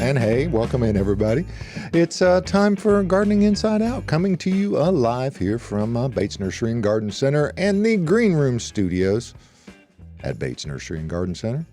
And hey, welcome in, everybody. It's time for Gardening Inside Out, coming to you live here from Bates Nursery and Garden Center and the Green Room Studios at Bates Nursery and Garden Center.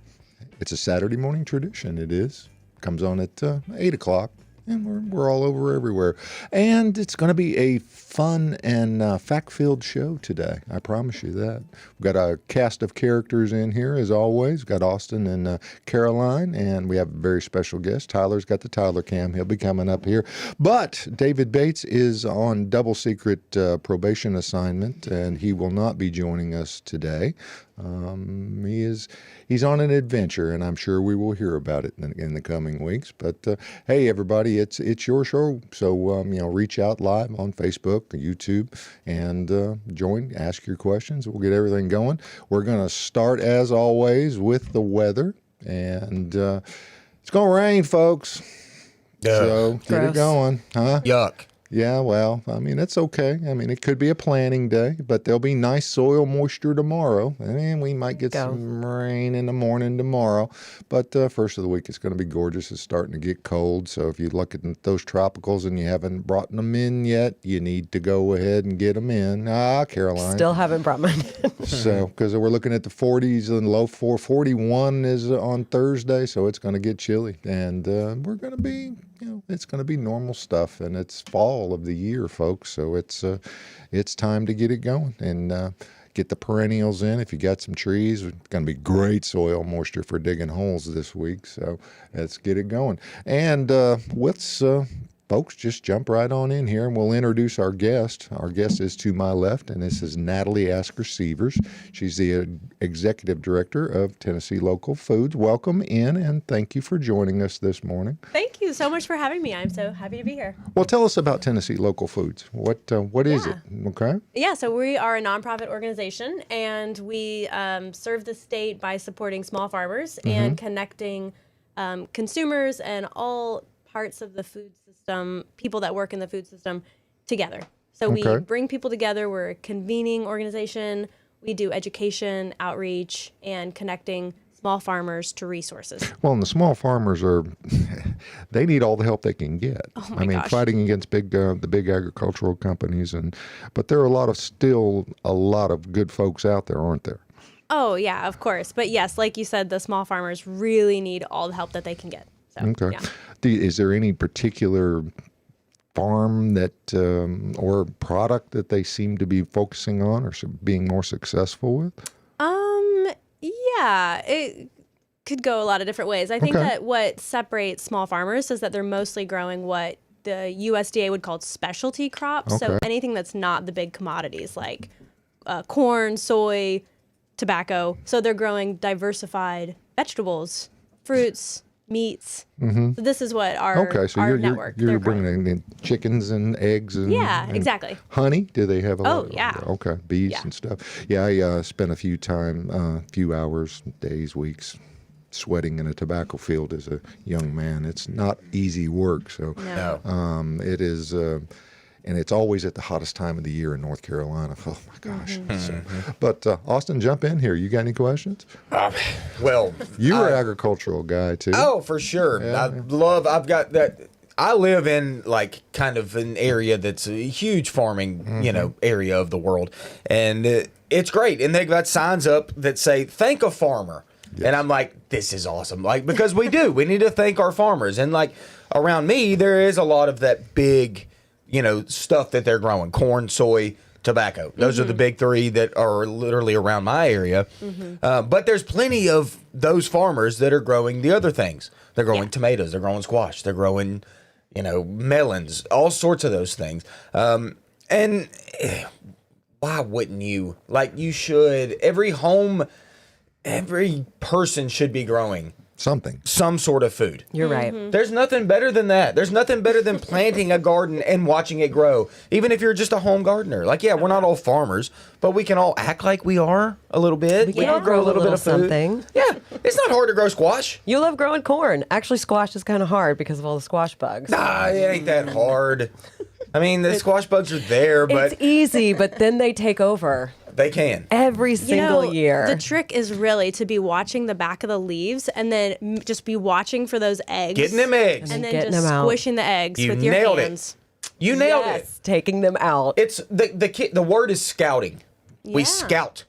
It's a Saturday morning tradition, it is. Comes on at 8 o'clock, and we're all over everywhere. And it's going to be a fun and fact-filled show today. I promise you that. We've got a cast of characters in here, as always. We've got Austin and Caroline, and we have a very special guest. Tyler's got the Tyler cam. He'll be coming up here. But David Bates is on double secret probation assignment, and he will not be joining us today. He's on an adventure, and I'm sure we will hear about it in the coming weeks. But hey, everybody, it's your show, so reach out live on Facebook, YouTube, and join. Ask your questions. We'll get everything going. We're going to start, as always, with the weather, and it's going to rain, folks. So get it going, huh? Yuck. Yeah, well, I mean, it's okay. I mean, it could be a planting day, but there'll be nice soil moisture tomorrow, and we might get some rain in the morning tomorrow. But first of the week, it's going to be gorgeous. It's starting to get cold, so if you look at those tropicals and you haven't brought them in yet, you need to go ahead and get them in. Caroline. Still haven't brought mine in. So, because we're looking at the 40s and low 41 is on Thursday, so it's going to get chilly, and we're going to be... it's going to be normal stuff, and it's fall of the year, folks. So it's time to get it going and get the perennials in. If you got some trees, it's going to be great soil moisture for digging holes this week. So let's get it going. And folks, just jump right on in here, and we'll introduce our guest. Our guest is to my left, and this is Natalie Ashker Seevers. She's the Executive Director of Tennessee Local Foods. Welcome in, and thank you for joining us this morning. Thank you so much for having me. I'm so happy to be here. Well, tell us about Tennessee Local Foods. What is it? Okay. Yeah, so we are a nonprofit organization, and we serve the state by supporting small farmers and connecting consumers and all parts of the food system, people that work in the food system, together. So we bring people together. We're a convening organization. We do education, outreach, and connecting small farmers to resources. Well, and the small farmers they need all the help they can get. Oh my gosh. Fighting against the big agricultural companies, but there are still a lot of good folks out there, aren't there? Oh yeah, of course. But yes, like you said, the small farmers really need all the help that they can get. So, okay. Yeah. Is there any particular farm that or product that they seem to be focusing on or being more successful with? Yeah, it could go a lot of different ways. I think that what separates small farmers is that they're mostly growing what the USDA would call specialty crops. So anything that's not the big commodities like corn, soy, tobacco. So they're growing diversified vegetables, fruits, meats. So this is what our network. You're bringing in chickens and eggs and exactly. Honey? Do they have a lot? Oh yeah. Okay, bees and stuff. Yeah, I spent a few hours, days, weeks sweating in a tobacco field as a young man. It's not easy work. So it is. And it's always at the hottest time of the year in North Carolina. Oh, my gosh. But Austin, jump in here. You got any questions? Well, you're an agricultural guy, too. Oh, for sure. Yeah. I've got that. I live in kind of an area that's a huge farming, area of the world. And it's great. And they've got signs up that say, thank a farmer. Yes. And I'm like, this is awesome. Because we do. We need to thank our farmers. And around me, there is a lot of that big, stuff that they're growing. Corn, soy, tobacco. Those are the big three that are literally around my area. But there's plenty of those farmers that are growing the other things. They're growing tomatoes. They're growing squash. They're growing, melons, all sorts of those things. And why wouldn't you? You should. Every person should be growing some sort of food. You're right. There's nothing better than that. There's nothing better than planting a garden and watching it grow. Even if you're just a home gardener. We're not all farmers, but we can all act like we are a little bit. We can all grow a little bit of food. Something. Yeah, it's not hard to grow squash. You love growing corn. Actually, squash is kind of hard because of all the squash bugs. Nah, it ain't that hard. I mean, the squash bugs are there, but it's easy, but then they take over. They can. every single year. The trick is really to be watching the back of the leaves and then just be watching for those eggs. Getting them eggs. And then Getting just them out. squishing the eggs You with your nailed hands. it. You nailed it. Yes, taking them out. It's the word is scouting. We Yeah. scout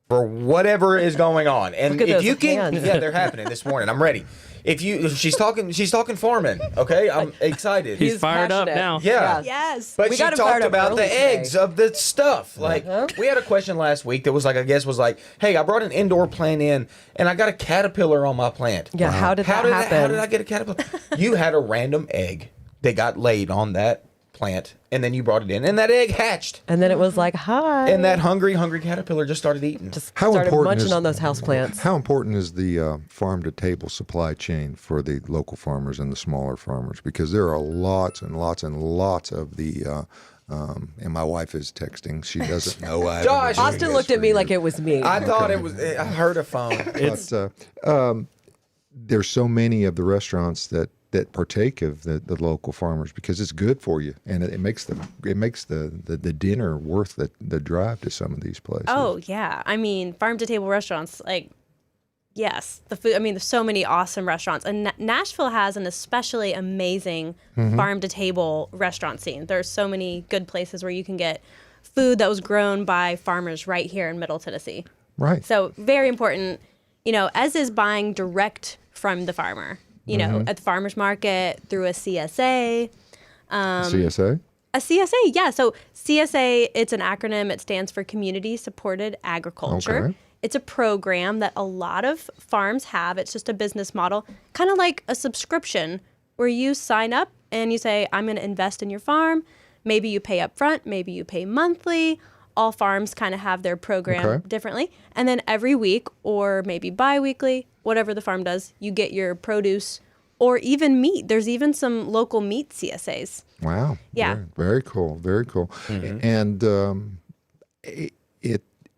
for whatever is going on. And Look at if those you can hands. yeah, they're happening this morning. I'm ready. If she's talking farming, okay? I'm excited. He's fired up passionate. now. Yeah. Yes. But We she got him fired talked up about the early today. eggs of the stuff. Like we had a question last week that was like, I guess was like, hey, I brought an indoor plant in and I got a caterpillar on my plant. Yeah, how did that How happen? did I get a caterpillar? You had a random egg that got laid on that plant and then you brought it in and that egg hatched. And then it was like, hi. And that hungry caterpillar just started eating. just How started important munching is- on those houseplants. How important is the farm-to-table supply chain for the local farmers and the smaller farmers? Because there are lots and lots and lots of the, and my wife is texting. She doesn't know I haven't been Josh! doing Austin this looked at for me like years. it was me. I thought it was. I heard a phone. But there's so many of the restaurants that partake of the local farmers because it's good for you and it makes the dinner worth the drive to some of these places. Oh, yeah. I mean, farm to table restaurants, like, yes, the food. I mean, there's so many awesome restaurants. And Nashville has an especially amazing farm to table restaurant scene. There's so many good places where you can get food that was grown by farmers right here in Middle Tennessee. Right. So, very important, as is buying direct from the farmer, at the farmer's market through a CSA. CSA? A CSA, yeah. So CSA, it's an acronym. It stands for Community Supported Agriculture. Okay. It's a program that a lot of farms have. It's just a business model, kind of like a subscription where you sign up and you say, I'm going to invest in your farm. Maybe you pay up front, maybe you pay monthly. All farms kind of have their program Okay. differently. And then every week or maybe bi-weekly, whatever the farm does, you get your produce or even meat. There's even some local meat CSAs. Wow. Yeah. Very, very cool. Very cool. And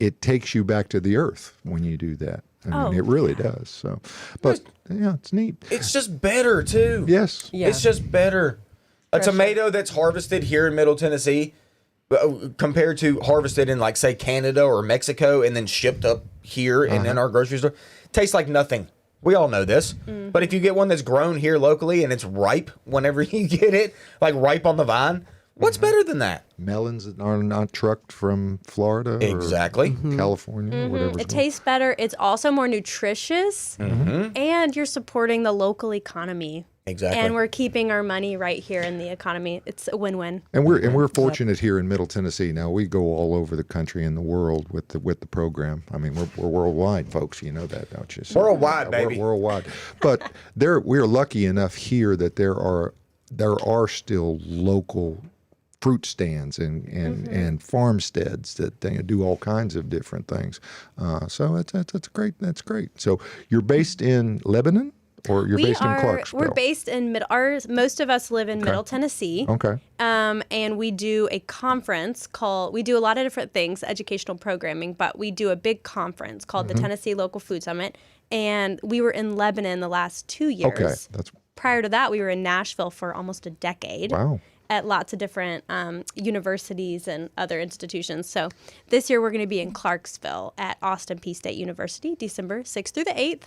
it takes you back to the earth when you do that. I mean, it really does. So, but yeah, it's neat. It's just better too. Yes. Yeah. It's just better. A tomato that's harvested here in Middle Tennessee compared to harvested in like say Canada or Mexico and then shipped up here and in our grocery store tastes like nothing. We all know this. But if you get one that's grown here locally and it's ripe whenever you get it, like ripe on the vine, what's better than that? Melons that are not trucked from Florida Exactly. or California or whatever. It tastes better. It's also more nutritious, and you're supporting the local economy. Exactly. And we're keeping our money right here in the economy. It's a win-win. And we're fortunate here in Middle Tennessee. Now we go all over the country and the world with the program. I mean, we're worldwide, folks. You know that, don't you? So, Worldwide, we're baby. worldwide. But we're lucky enough here that there are still local fruit stands and farmsteads that they do all kinds of different things. So that's great. That's great. So you're based in Lebanon. Or you're based in Clarksville? We're based in most of us live in Middle Tennessee. Okay. And we do a conference we do a lot of different things, educational programming, but we do a big conference called the Tennessee Local Food Summit. And we were in Lebanon the last 2 years. Okay. Prior to that, we were in Nashville for almost a decade. Wow. At lots of different universities and other institutions. So this year we're going to be in Clarksville at Austin Peay State University, December 6th through the 8th.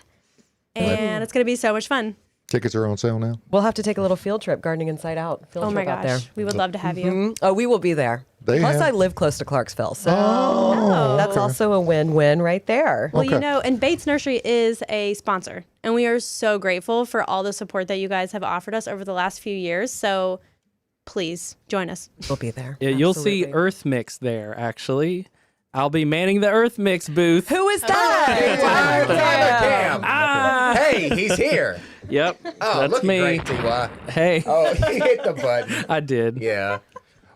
And it's going to be so much fun. Tickets are on sale now? We'll have to take a little field trip, Gardening Inside Out. Field Oh my trip out there. gosh. We would love to have you. Oh, we will be there. Plus, I live close to Clarksville, so that's also a win-win right there. Well, and Bates Nursery is a sponsor. And we are so grateful for all the support that you guys have offered us over the last few years. So please join us. We'll be there. Yeah, you'll see Absolutely. EarthMix there, actually. I'll be manning the EarthMix booth. Who is that? Tyler Cam. Hey, he's here. Yep, Oh, that's looking me. great, T.Y. Hey, Oh, he hit the button. I did. Yeah.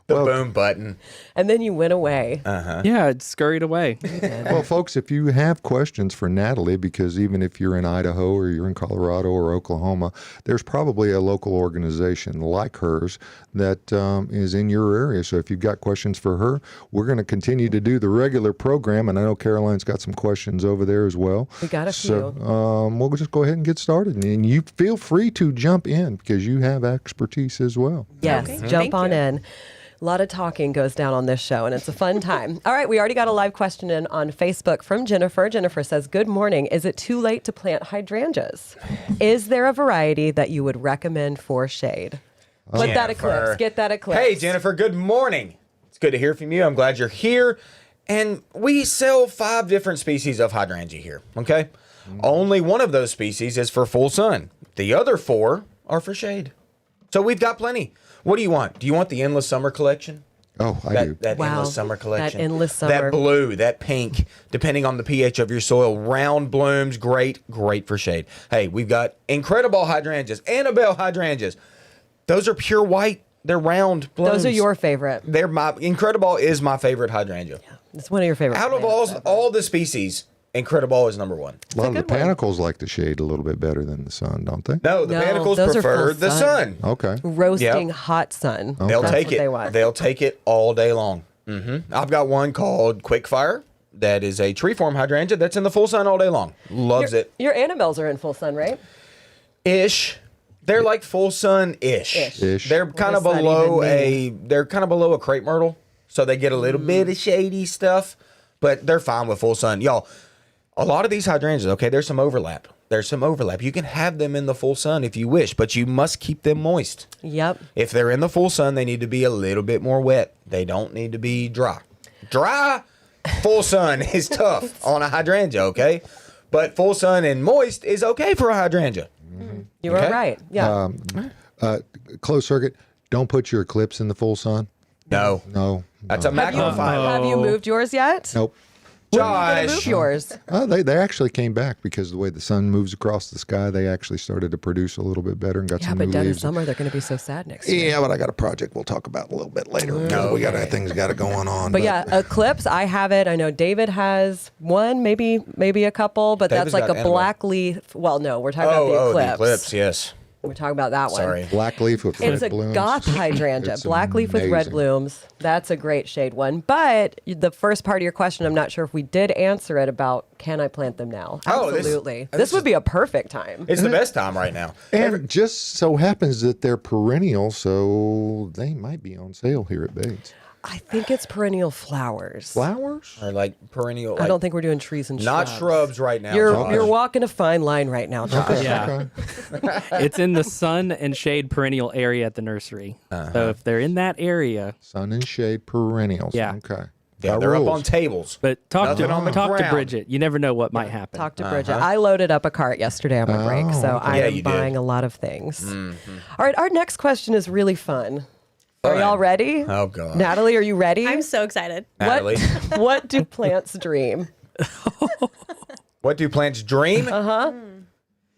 The boom button. And then you went away. Yeah, it scurried away. Well, folks, if you have questions for Natalie, because even if you're in Idaho or you're in Colorado or Oklahoma, there's probably a local organization like hers that is in your area. So if you've got questions for her, we're going to continue to do the regular program. And I know Caroline's got some questions over there as well. We got a So few. we'll just go ahead and get started. And you feel free to jump in because you have expertise as well. Yes, Okay, jump thank on you. in. A lot of talking goes down on this show, and it's a fun time. All right, we already got a live question in on Facebook from Jennifer. Jennifer says, good morning. Is it too late to plant hydrangeas? Is there a variety that you would recommend for shade? Put that eclipse. Get that eclipse. Hey, Jennifer, good morning. It's good to hear from you. I'm glad you're here. And we sell 5 different species of hydrangea here, okay? Only one of those species is for full sun. The other 4 are for shade. So we've got plenty. What do you want? Do you want the Endless Summer collection? Oh, I do. That Wow. Endless Summer collection. That Endless Summer. That blue, that pink, depending on the pH of your soil. Round blooms, great for shade. Hey, we've got incredible hydrangeas, Annabelle hydrangeas. Those are pure white. They're round blooms. Those are your favorite. They're my Incredible is my favorite hydrangea. Yeah, it's one of your favorite. Out of all the species, Incredible is number 1. A lot of the panicles like the shade a little bit better than the sun, don't they? No, the panicles those are prefer full the sun. Okay. Roasting hot sun. They'll That's take what it. They want. They'll take it all day long. I've got one called Quickfire. That is a tree-form hydrangea that's in the full sun all day long. Loves it. Your Annabelles are in full sun, right? Ish. They're like full sun-ish. Ish. They're kind of does that below even they're kind of below a crepe myrtle, so they get a little bit of shady stuff, but they're fine with full sun. Y'all, a lot of these hydrangeas, okay, there's some overlap. You can have them in the full sun if you wish, but you must keep them moist. Yep. If they're in the full sun, they need to be a little bit more wet. They don't need to be dry. Dry, full sun is tough on a hydrangea, okay? But full sun and moist is okay for a hydrangea. You were right. Yeah. Closed circuit. Don't put your eclipse in the full sun. No. That's a magnifier. Have you moved yours yet? Nope. When are you gonna Josh. move yours? They actually came back because the way the sun moves across the sky, they actually started to produce a little bit better and got Yeah, some but new dead in leaves. summer, they're going to be so sad next year. Yeah, but I got a project we'll talk about a little bit later. No, we got things got going on. But yeah, eclipse, I have it. I know David has one, maybe a couple, but David's that's like got a animal. black leaf. Well, no, we're talking about the Oh, eclipse. the eclipse, yes. We're talking about that one. Sorry. black leaf with It's red a blooms. goth hydrangea, It's black leaf with red amazing. blooms. That's a great shade one. But the first part of your question, I'm not sure if we did answer it about can I plant them now? Oh, this- Absolutely. this This would is- be a perfect time. It's the best time right now. And it just so happens that they're perennial, so they might be on sale here at Bates. I think it's perennial flowers. Flowers? Or like perennial. I don't think we're doing trees and Not shrubs. shrubs right now. You're Josh. you're walking a fine line right now, Josh. Yeah. Okay. It's in the sun and shade perennial area at the nursery. So if they're in that area, Sun and shade perennials. Yeah. Okay. Yeah, Got they're rules. up on tables. but talk Nothing on the to ground. Bridget. You never know what might happen. Talk to Bridget. I loaded up a cart yesterday on my break, so I Yeah, am you did. buying a lot of things. All right, our next question is really fun. Are Fun. y'all ready? Oh, God. Natalie, are you ready? I'm so excited. Natalie. What do plants dream? What do plants dream?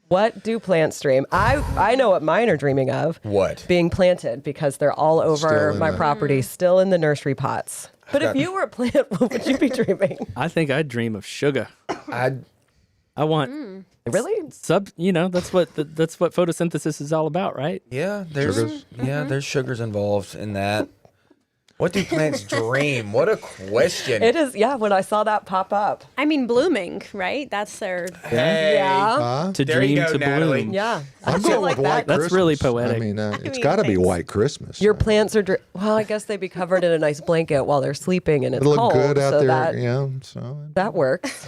What do plants dream? I know what mine are dreaming of. What? Being planted because they're all over Still in my the- property, still in the nursery pots. But if you were a plant, what would you be dreaming? I think I'd dream of sugar. I want Really? that's what photosynthesis is all about, right? Yeah, there's Sugars? there's sugars involved in that. What do plants dream? What a question. It is, yeah, when I saw that pop up. I mean, blooming, right? That's their. Hey. Yeah. To There you dream go, to Natalie. bloom. Yeah. I I'm feel going like with white that. That's Christmas. really poetic. I mean, it's mean, got to be thanks. white Christmas. Your plants are, well, I guess they'd be covered in a nice blanket while they're sleeping and it's It'll look cold. good out so there. that, Yeah. So that works.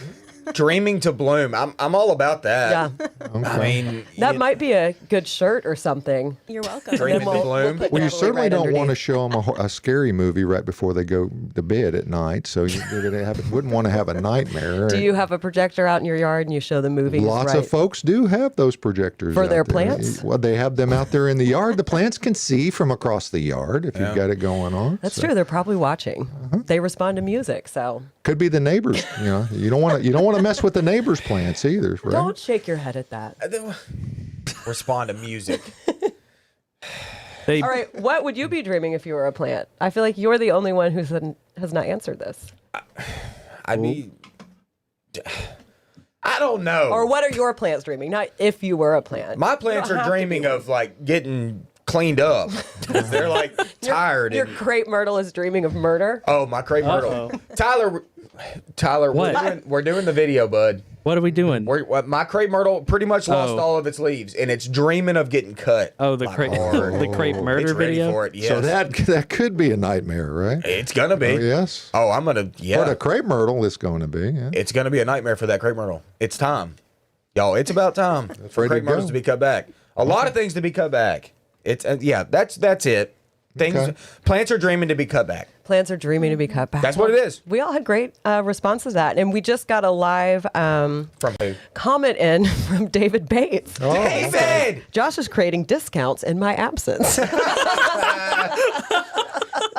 Dreaming to bloom. I'm all about that. Yeah. I mean, That might be a good shirt or something. You're welcome. Dreaming Then to bloom. put Well, you Natalie certainly right don't want to underneath. show them a scary movie right before they go to bed at night. So you're gonna wouldn't want to have a nightmare. Do you have a projector out in your yard and you show the movies? Lots right? of folks do have those projectors For out their there. plants? Well, they have them out there in the yard. The plants can see from across the yard if you've got it going on. That's So true. They're probably watching. They respond to music, so Could be the neighbors. You don't want to mess with the neighbors' plants either, right? don't shake your head at that. respond to music. They, All right, what would you be dreaming if you were a plant? I feel like you're the only one who has not answered this. I'd be. I don't know. Or what are your plants dreaming? Not if you were a plant. My plants are dreaming of like getting cleaned up. They're like tired. Your and, crepe myrtle is dreaming of murder. oh, my crepe myrtle. Tyler, Tyler, What? we're doing the video, bud. What are we doing? My crepe myrtle pretty much lost all of its leaves, and it's dreaming of getting cut. Oh, the crepe murder It's ready video. for it. Yes. So that could be a nightmare, right? it's gonna be. Oh, yes. Oh, I'm gonna. Yeah. What a crepe myrtle is going to be. Yeah. It's gonna be a nightmare for that crepe myrtle. It's time, y'all. It's about time for ready crepe to go. myrtles to be cut back. A lot of things to be cut back. It's that's it. Things Okay. plants are dreaming to be cut back. Plants are dreaming to be cut back. That's what it is. We all had great responses to that. And we just got a live From who? comment in from David Bates. Oh, David. Josh is creating discounts in my absence.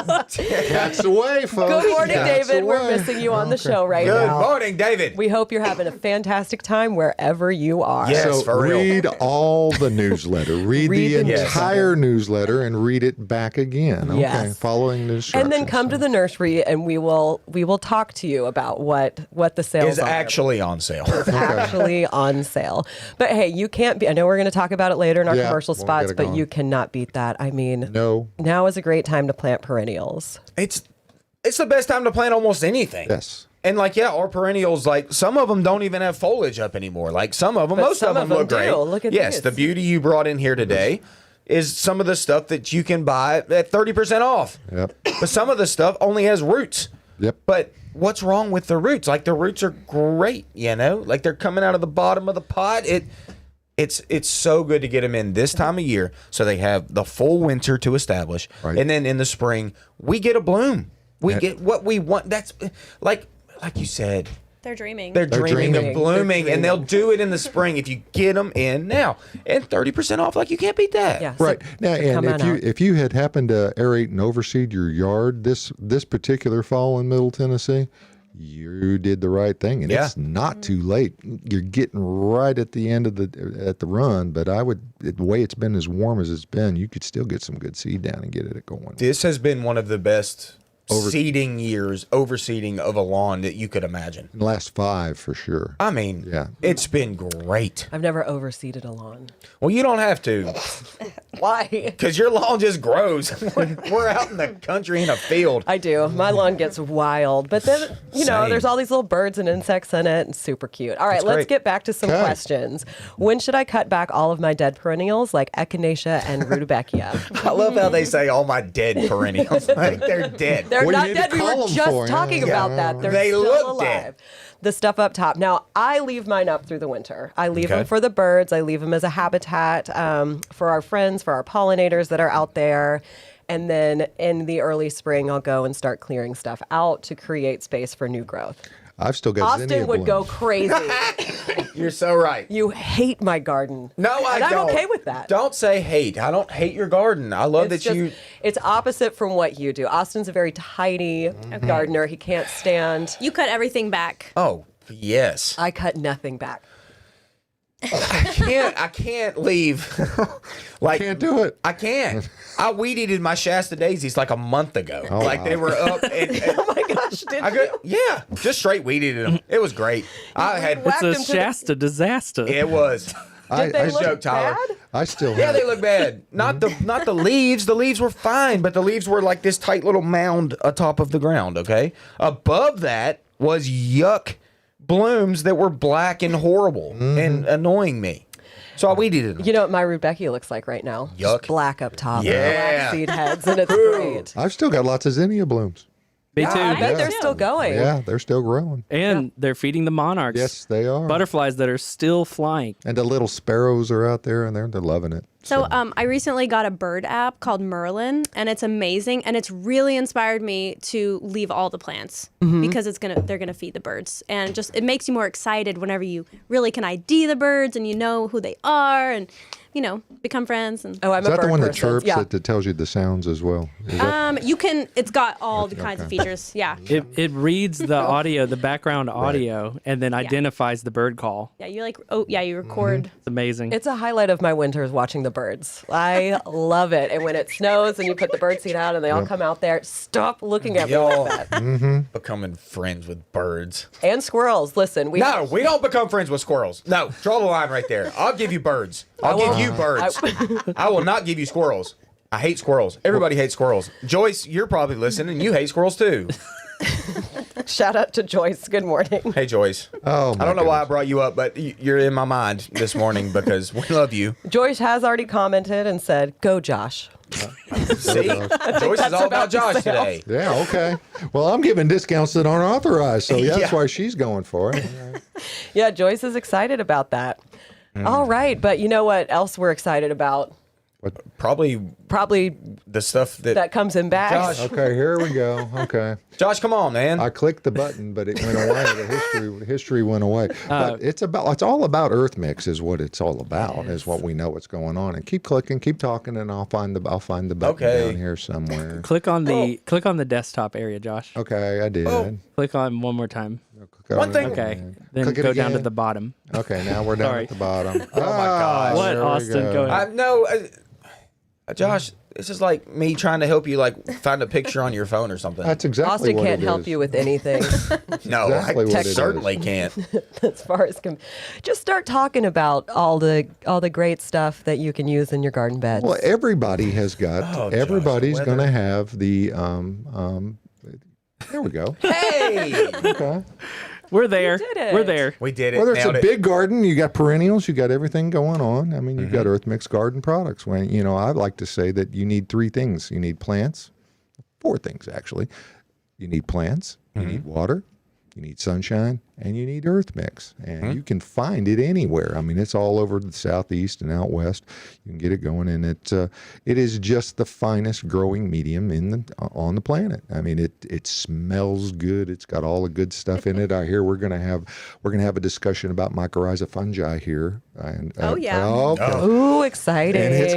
That's the way, folks. Good morning, That's David. the We're way. missing you on the show right Good now. morning, David. We hope you're having a fantastic time wherever you are. Yes, So for real. read all the newsletter. Read the the entire newsletter and read it back again. Okay, Yes. following the instructions. And then come to the nursery, and we will talk to you about what the sales Is are. actually on sale. Actually on sale. But hey, you can't be. I know we're going to talk about it later in our Yeah, commercial we'll spots, get it but going. you cannot beat that. I mean, No. now is a great time to plant perennials. It's the best time to plant almost anything. Yes. And our perennials, some of them don't even have foliage up anymore. Some of them, But most some of them of them look great. do. Look at yes, these. the beauty you brought in here today is some of the stuff that you can buy at 30% off. Yep. But some of the stuff only has roots. Yep. But what's wrong with the roots? The roots are great, they're coming out of the bottom of the pot. It's so good to get them in this time of year so they have the full winter to establish. Right. And then in the spring, we get a bloom. We get what we want. That's like you said, They're dreaming. they're dreaming dreaming. of blooming, They're and they'll do it in the spring if you get them in now. And 30% off, you can't beat that. Yeah. so Right now, come and on out. if you had happened to aerate and overseed your yard this particular fall in Middle Tennessee, you did the right thing, and Yeah. it's not too late. You're getting right at the end of the run, but the way it's been as warm as it's been, you could still get some good seed down and get it going. This has been one of the best overseeding of a lawn that you could imagine. In the last 5 for sure. I mean, Yeah. it's been great. I've never overseeded a lawn. Well, you don't have to, Why? because your lawn just grows. We're out in the country in a field. I do. My lawn gets wild, but then Same. there's all these little birds and insects in it, and super cute. All right, That's let's great. get back to some Okay. questions. When should I cut back all of my dead perennials like echinacea and rudbeckia? I love how they say all my dead perennials. They're dead. They're What do you not need to dead. We call were them just for? talking Yeah. about that. They're They still look alive. dead. The stuff up top. Now, I leave mine up through the winter. I leave Okay. them for the birds. I leave them as a habitat for our friends, for our pollinators that are out there. And then in the early spring, I'll go and start clearing stuff out to create space for new growth. I've still got Austin zinnia would go blooms. crazy. You're so right. You hate my garden. No, I and don't. I'm okay with that. Don't say hate. I don't hate your garden. I love It's that you. it's opposite from what you do. Austin's a very tidy gardener. He can't stand. You cut everything back. Oh yes. I cut nothing back. I can't leave. Can't do it. I can't. I weed eated my Shasta daisies a month ago. Oh, They were up. And Oh my gosh! Did I you? go, yeah, just straight weed eated them. It was great. I had. whacked It's them a to the- Shasta disaster. It was. I, Did they I, look joke, Tyler. bad? I still Yeah, have. they look bad. Not the leaves. The leaves were fine, but the leaves were like this tight little mound atop of the ground. Okay, above that was yuck blooms that were black and horrible and annoying me. So I weeded it. You know what my rudbeckia looks like right now? Yuck. Just black up top. Yeah. Black seed heads, and it's great. I've still got lots of zinnia blooms. Me too. I bet Yeah. they're still going. Yeah, they're still growing. And they're feeding the monarchs. Yes, they are. Butterflies that are still flying. And the little sparrows are out there, and they're loving it. So I recently got a bird app called Merlin, and it's amazing, and it's really inspired me to leave all the plants because they're gonna feed the birds, and just it makes you more excited whenever you really can ID the birds and you know who they are and become friends. And Oh, I'm Is a that bird the one that person. chirps Yeah. that tells you the sounds as well? Is that, you can. It's got all the kinds of features. Yeah. It reads the audio, the background audio, and then identifies the bird call. Yeah. You record. It's amazing. It's a highlight of my winters watching the birds. I love it. And when it snows and you put the bird seed out and they all come out there, stop looking at me Y'all like that. becoming friends with birds. And squirrels. Listen, No, we don't become friends with squirrels. No, draw the line right there. I'll give you birds. I'll give you birds. I will not give you squirrels. I hate squirrels. Everybody hates squirrels. Joyce, you're probably listening. You hate squirrels too. Shout out to Joyce. Good morning. Hey, Joyce. Oh, I don't know why I brought you up, but you're in my mind this morning because we love you. Joyce has already commented and said, "Go, Josh." See? Joyce is all about Josh today. Yeah, okay. Well, I'm giving discounts that aren't authorized, so yeah, that's Yeah. why she's going for it. Yeah, Joyce is excited about that. All right, but you know what else we're excited about? Probably Probably the stuff that comes in bags. Josh. Okay, here we go. Okay. Josh, come on, man. I clicked the button, but it went away. The history went away. But it's all about EarthMix is what it's all about, is what we know what's going on. And keep clicking, keep talking, and I'll find the button down here somewhere. Click on the desktop area, Josh. Okay, I did. Oh. Click on one more time. One thing. Okay. Then Click it go down to again. the bottom. Okay, now we're down Sorry. at the bottom. Oh, my gosh. What, there we Austin? Go ahead. No, Josh, this is like me trying to help you find a picture on your phone or something. That's exactly Austin what can't it help is. you with anything No, exactly what I it is. certainly can't. as far as just start talking about all the great stuff that you can use in your garden beds. Well, everybody has got. Oh, Josh, everybody's the going to weather. have the. There we go. Hey, Okay. We're there. did it. We're there. we did it. Whether it's a Nailed it. big garden, you got perennials, you got everything going on. I mean, you've got EarthMix garden products. When I like to say that you need 3 things. You need plants, 4 things actually. You need plants, you need water, you need sunshine, and you need EarthMix. And you can find it anywhere. I mean, it's all over the southeast and out west. You can get it going, and it is just the finest growing medium on the planet. I mean, it smells good. It's got all the good stuff in it. I hear we're gonna have a discussion about mycorrhiza fungi here. And, Oh, yeah. okay. Ooh, exciting. And it's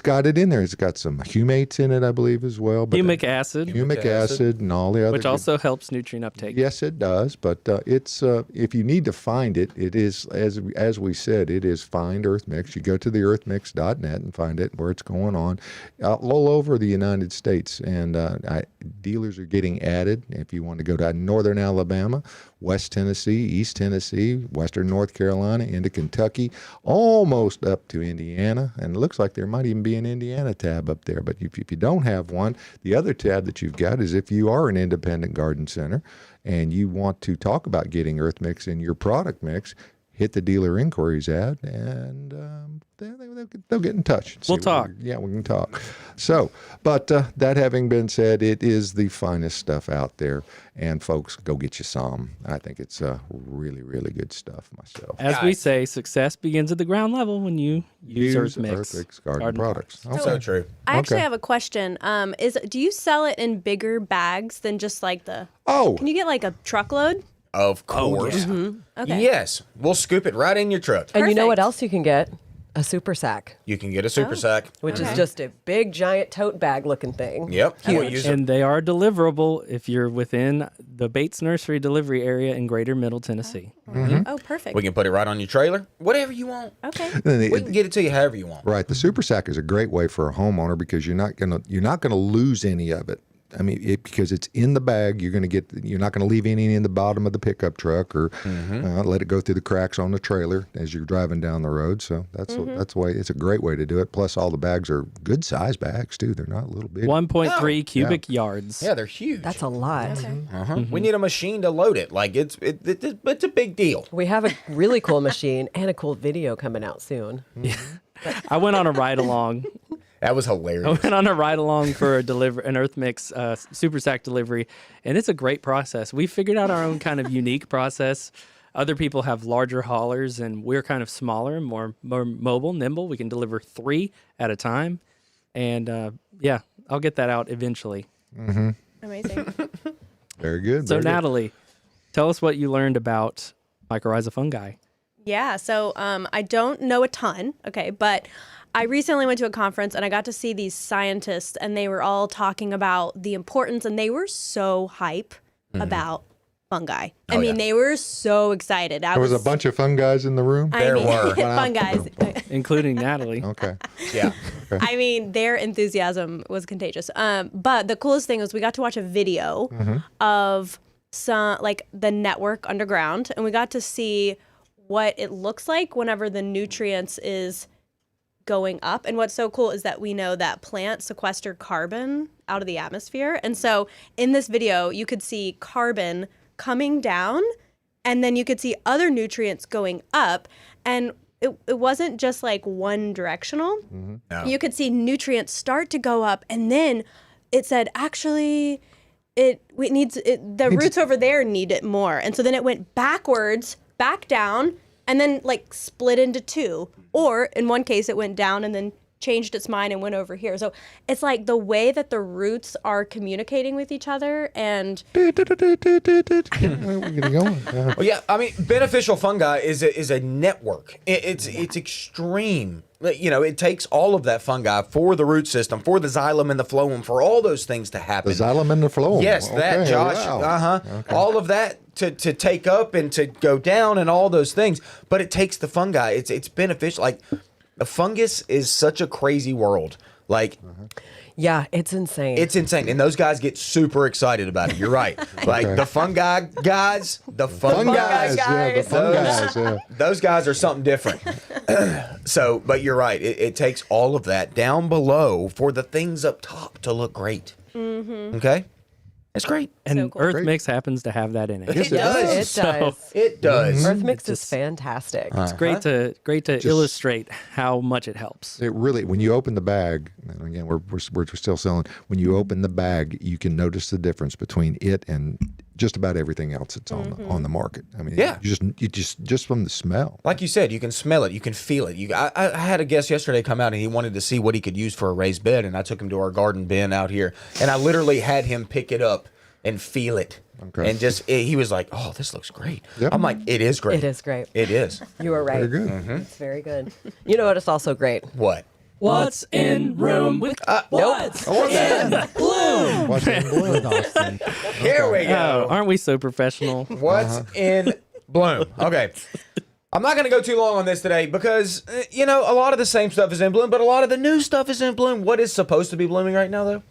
got it in there. It's got some humates in it, I believe, as well. But Humic acid, humic acid and all the other. which also helps nutrient uptake. Yes, it does. But it's if you need to find it, it is as we said, it is find EarthMix. You go to the earthmix.net and find it where it's going on, all over the United States. And dealers are getting added. If you want to go to northern Alabama, West Tennessee, East Tennessee, Western North Carolina, into Kentucky, almost up to Indiana. And it looks like there might even be an Indiana tab up there. But if you don't have one, the other tab that you've got is if you are an independent garden center and you want to talk about getting EarthMix in your product mix, hit the dealer inquiries ad, and they'll get in touch. We'll talk. We can talk. So, but that having been said, it is the finest stuff out there. And folks, go get you some. I think it's really, really good stuff myself. As we say, success begins at the ground level when you use EarthMix. EarthMix garden products. Okay. So true. I actually Okay. have a question. Do you sell it in bigger bags than just like the? Oh, Can you get like a truckload? Of course. Okay. Yes, we'll scoop it right in your truck. and you know what Perfect. else you can get? A super sack, You can get a super sack. which is just a big, giant tote bag looking thing. Yep. We'll use it. And they are deliverable if you're within the Bates Nursery delivery area in Greater Middle Tennessee. Oh, perfect. We can put it right on your trailer. Whatever you want. Okay. We can get it to you however you want. right. The super sack is a great way for a homeowner because you're not gonna lose any of it. I mean, because it's in the bag, you're not going to leave any in the bottom of the pickup truck or let it go through the cracks on the trailer as you're driving down the road. So that's the way. It's a great way to do it. Plus, all the bags are good size bags too. They're not little big. 1.3 cubic yards. Yeah, they're huge. That's a lot. We need a machine to load it. Like it's a big deal. We have a really cool machine and a cool video coming out soon. I went on a ride along. That was I hilarious. went on a ride along for an EarthMix super sack delivery, and it's a great process. We figured out our own kind of unique process. Other people have larger haulers, and we're kind of smaller and more mobile, nimble. We can deliver 3 at a time, and I'll get that out eventually. Amazing. Very good. So very good. Natalie, tell us what you learned about mycorrhiza fungi. Yeah. So I don't know a ton. Okay, but I recently went to a conference and I got to see these scientists, and they were all talking about the importance, and they were so hype about fungi. I mean, they were so excited. There was a bunch of fun guys in the room. There were. fun guys. Including Natalie. Okay. Yeah. I mean, their enthusiasm was contagious. But the coolest thing was we got to watch a video of some like the network underground, and we got to see what it looks like whenever the nutrients is going up. And what's so cool is that we know that plants sequester carbon out of the atmosphere. And so in this video, you could see carbon coming down, and then you could see other nutrients going up. And it wasn't just like one directional. No. You could see nutrients start to go up, and then it said, actually, the roots over there need it more. And so then it went backwards, back down, and then like split into two. Or in one case, it went down and then changed its mind and went over here. So it's like the way that the roots are communicating with each other, and We're getting going. Yeah. Well, yeah, I mean, beneficial fungi is a network. It's extreme. You know, it takes all of that fungi for the root system, for the xylem and the phloem, for all those things to happen. The xylem and the phloem. Yes, that, Okay, Josh. wow. Okay. All of that to take up and to go down and all those things. But it takes the fungi. It's beneficial. Like, the fungus is such a crazy world. Like, Yeah, it's insane. it's insane. And those guys get super excited about it. You're right. Like, Okay. the fungi guys, the fun guys. Yeah, the fun Those- guys. Yeah. Those guys are something different. So, but you're right. It takes all of that down below for the things up top to look great. Okay? It's great. And So cool. EarthMix happens to have that in it. It it does. does. It does. EarthMix is fantastic. It's great to illustrate how much it helps. It really, when you open the bag, and again, we're still selling. When you open the bag, you can notice the difference between it and just about everything else that's on the market. I mean, Yeah. you just from the smell. Like you said, you can smell it, you can feel it. I had a guest yesterday come out and he wanted to see what he could use for a raised bed, and I took him to our garden bin out here, and I literally had him pick it up and feel it. Okay. And he was like, "Oh, this looks great." Yep. I'm like, "It is great. It is great. It is." You are right. Very good. It's very good. You know what? It's also great. What? What's in room with what's in bloom? What's in blue? Here we go. Oh, aren't we so professional? What's in bloom? Okay. I'm not going to go too long on this today because, a lot of the same stuff is in bloom, but a lot of the new stuff is in bloom. What is supposed to be blooming right now, though?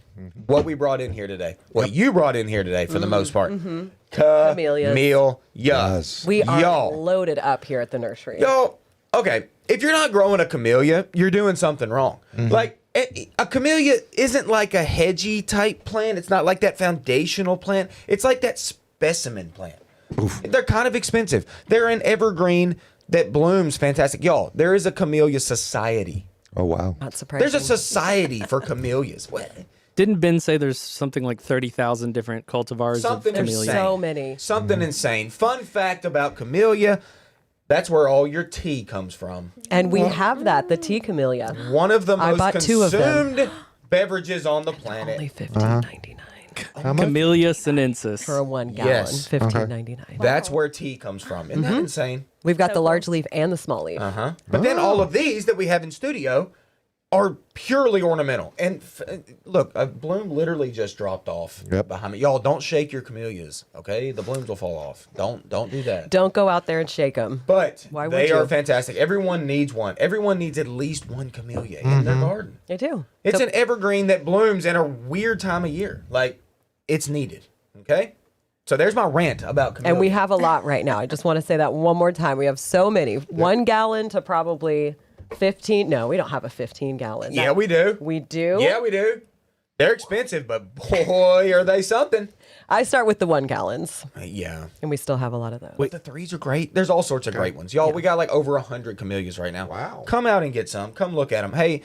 What we brought in here today. What you brought in here today for the most part. Camellias. Yes. We are Y'all. loaded up here at the nursery. Yo, okay. If you're not growing a camellia, you're doing something wrong. Like, a camellia isn't like a hedgy type plant. It's not like that foundational plant. It's like that specimen plant. They're kind of expensive. They're an evergreen that blooms fantastic. Y'all, there is a camellia society. Oh wow. Not surprising. There's a society for camellias. What? Didn't Ben say there's something like 30,000 different cultivars Something of camellia? insane. so many. Something insane. Fun fact about camellia, that's where all your tea comes from. And we have that, the tea camellia. One of the I most bought 2 of them. consumed beverages on the planet. Only $15.99 How much? Camellia sinensis. for a 1 gallon. Yes. $15.99. That's where tea comes from. Isn't that insane? We've got the large leaf and the small leaf. But then all of these that we have in studio are purely ornamental. And look, a bloom literally just dropped off behind me. Y'all, don't shake your camellias, okay? The blooms will fall off. Don't do that. Don't go out there and shake them. But Why would they you? are fantastic. Everyone needs one. Everyone needs at least one camellia in their garden. They do. It's So- an evergreen that blooms in a weird time of year. Like, it's needed, okay? So there's my rant about camellia. And we have a lot right now. I just want to say that one more time. We have so many. 1 gallon to probably 15. No, we don't have a 15 gallon. Yeah, we do. We do? Yeah, we do. They're expensive, but boy, are they something. I start with the 1 gallons, Yeah. and we still have a lot of those. But the 3s are great. There's all sorts of great ones. Y'all, we got like over 100 camellias right now. Wow. Come out and get some. Come look at them. Hey,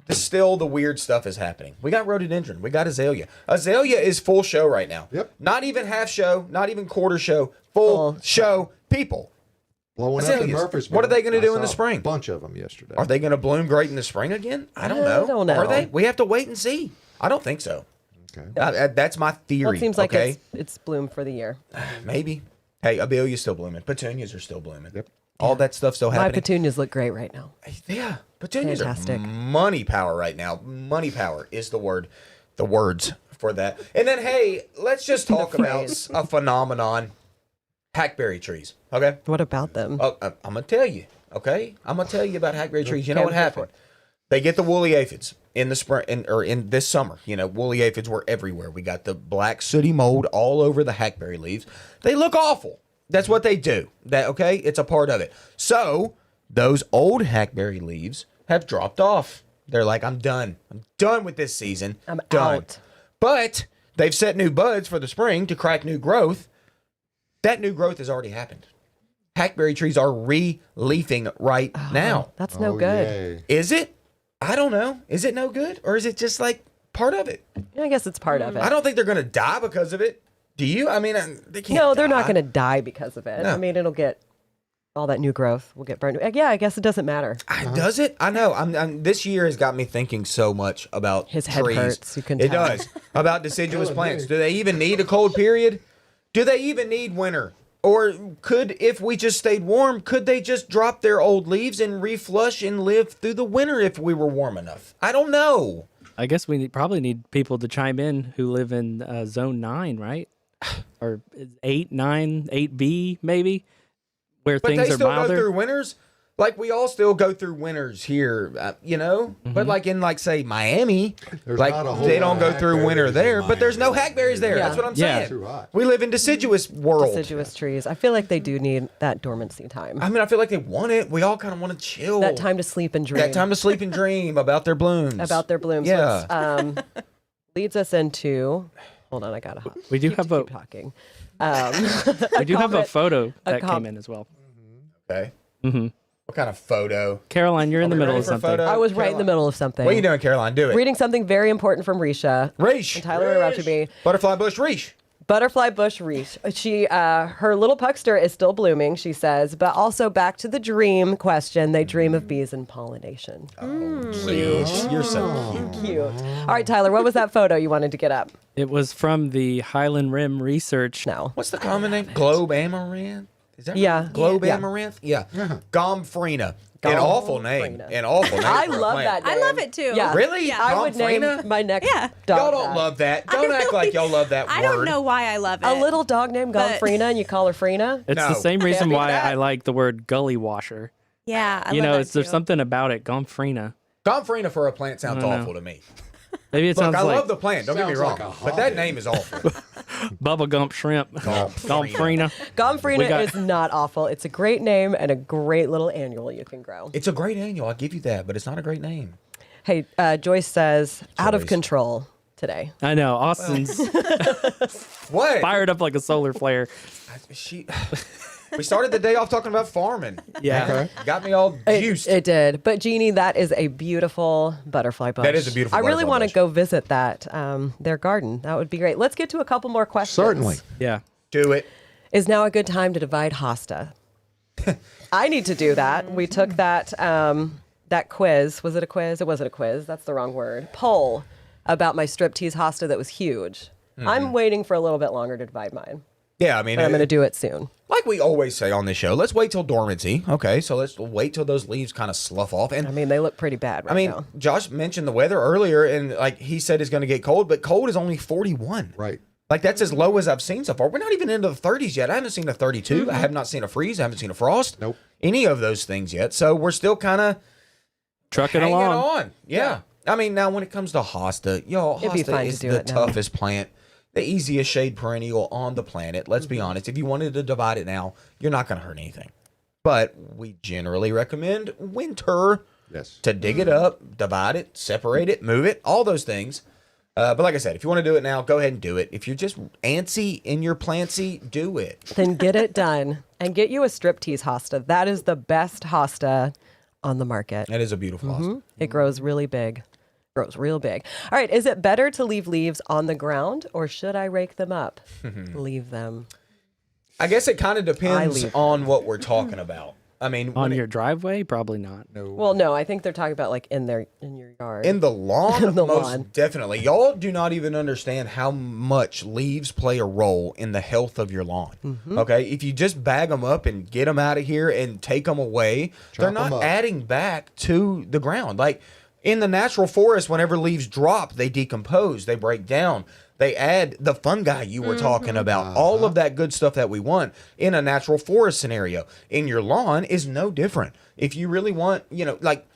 still the weird stuff is happening. We got rhododendron. We got azalea. Azalea is full show right now. Yep. Not even half show, not even quarter show, full show people. Blowing up in Azaleas. Murfreesboro. What are they gonna do I in the saw spring? A bunch of them yesterday. Are they going to bloom great in the spring again? I don't know. I don't know. Are they? We have to wait and see. I don't think so. Okay. That's my theory. Well, it seems like okay? it's bloom for the year. Maybe. Hey, abelia's still blooming. Petunias are still blooming. Yep. All that stuff's still My happening. petunias look great right now. Yeah, petunias Fantastic. are money power right now. Money power is the words for that. And then, hey, let's just talk about phrase. a phenomenon. Hackberry trees. Okay. What about them? Oh, I'm gonna tell you. Okay, I'm gonna tell you about hackberry trees. You know Okay, what go for happened? They get the woolly aphids in the spring or in this summer. Woolly aphids were everywhere. We got the black sooty mold all over the hackberry leaves. They look awful. That's what they do. It's a part of it. So those old hackberry leaves have dropped off. They're like, I'm done. I'm done with this season. I'm done. out. But they've set new buds for the spring to crack new growth. That new growth has already happened. Hackberry trees are re-leafing right now. That's no good. Yay. Is it? I don't know. Is it no good? Or is it just like part of it? I guess it's part of it. I don't think they're going to die because of it. Do you? I mean, they can't. No, they're not die. going to die because of it. No. I mean, it'll get all that new growth will get burned. Yeah, I guess it doesn't matter. Does it? I know. I'm this year has got me thinking so much about His head trees. hurts, you can It tell. does. About deciduous plants. Do they even need a cold period? Do they even need winter? Or could, if we just stayed warm, could they just drop their old leaves and reflush and live through the winter if we were warm enough? I don't know. I guess we probably need people to chime in who live in zone 9, right? Or 8, 9, 8B maybe, where But things they are still milder. go through winters. Like we all still go through winters here, you know. But like in like say Miami, There's like not a whole they lot don't of go through hackberries winter in there. But there's no Miami. hackberries there. Yeah. That's what I'm Yeah. saying. Too hot. We live in deciduous world. Deciduous trees. I feel like they do need that dormancy time. I mean, I feel like they want it. We all kind of want to chill. That time to sleep and dream. That time to sleep and dream about their blooms. about their blooms. Yeah. Which, leads us into. Hold on, I gotta. We do have a keep talking. we do have a photo that com- came in as well. Okay. Mm-hmm. What kind of photo? Caroline, you're in the we middle ready of for a something. photo? I was right in the Caroline. middle of something. What are you doing, Caroline? Do it. Reading something very important from Risha. Reish. And Tyler interrupted me. Butterfly bush Reish. Butterfly bush Reish. She, her little puckster is still blooming, she says, but also back to the dream question. They dream of bees and pollination. Reish. You're so cute. Cute. All right, Tyler, what was that photo you wanted to get up? It was from the Highland Rim Research. No. What's the common name? Globe amaranth? Is that Yeah. right? Globe Yeah. amaranth? Yeah. Gomphrena. An awful name. Gomphrena. An awful name. I for a love plant. that I name. love it too. Yeah. Really? Yeah. I would name Gomphrena? my next Yeah. dog Y'all don't that. love that. Don't act like y'all love that I word. don't know why I love it. A little dog named But- Gomphrena and you call her Freena? It's No. the same reason beat why that. I like the word gully washer. Yeah, I You love know, that there's too. something about it, Gomphrena. Gomphrena for a plant sounds I don't know. awful to me. Maybe it Look, sounds I like love the plant. Don't get me Sounds wrong. like a But that hobby. name is awful. Bubba Gump Shrimp. Gomphrena. Gomphrena We got- is not awful. It's a great name and a great little annual you can grow. It's a great annual. I'll give you that, but it's not a great name. Hey, Joyce says, out of Joyce. control today. I know. Austin's What? fired up like a solar flare. She. We started the day off talking about farming. Yeah. Okay. Got me all juiced. It did. But Jeannie, that is a beautiful butterfly bush. That is a beautiful I really butterfly want to bush. go visit that, their garden. That would be great. Let's get to a couple more questions. Certainly. Yeah. Do it. Is now a good time to divide hosta? I need to do that. We took that that quiz. Was it a quiz? It wasn't a quiz. That's the wrong word. Poll about my striptease hosta that was huge. I'm waiting for a little bit longer to divide mine, Yeah, I mean, but I'm going to do it soon. like we always say on this show, let's wait till dormancy. Okay, so let's wait till those leaves kind of slough off. And I mean, they look pretty bad right I mean, now. Josh mentioned the weather earlier, and like he said, it's going to get cold, but cold is only 41. Right. Like that's as low as I've seen so far. We're not even into the 30s yet. I haven't seen a 32. I have not seen a freeze. I haven't seen a frost. Nope. Any of those things yet. So we're still kind of Trucking hanging along. on. Yeah. I mean, now when it comes to hosta, It'd be hosta fine to is do the it now. toughest plant, the easiest shade perennial on the planet. Let's be honest. If you wanted to divide it now, you're not going to hurt anything. But we generally recommend winter Yes. to dig it up, divide it, separate it, move it, all those things. But like I said, if you want to do it now, go ahead and do it. If you're just antsy in your plantsy, do it. Then get it done and get you a striptease hosta. That is the best hosta on the market. That is a beautiful hosta. It grows really big. Grows real big. All right, is it better to leave leaves on the ground or should I rake them up? Leave them. I guess it kind of depends leave on what we're talking about. I mean, On when your driveway? Probably not. Well, no, I think they're talking about like in your yard. in the lawn, In the most lawn. definitely. Y'all do not even understand how much leaves play a role in the health of your lawn. Okay, if you just bag them up and get them out of here and take them away, they're Chop 'em not up. adding back to the ground. Like in the natural forest, whenever leaves drop, they decompose, they break down. They add the fungi you were talking about, all of that good stuff that we want in a natural forest scenario. In your lawn is no different. If you really want, like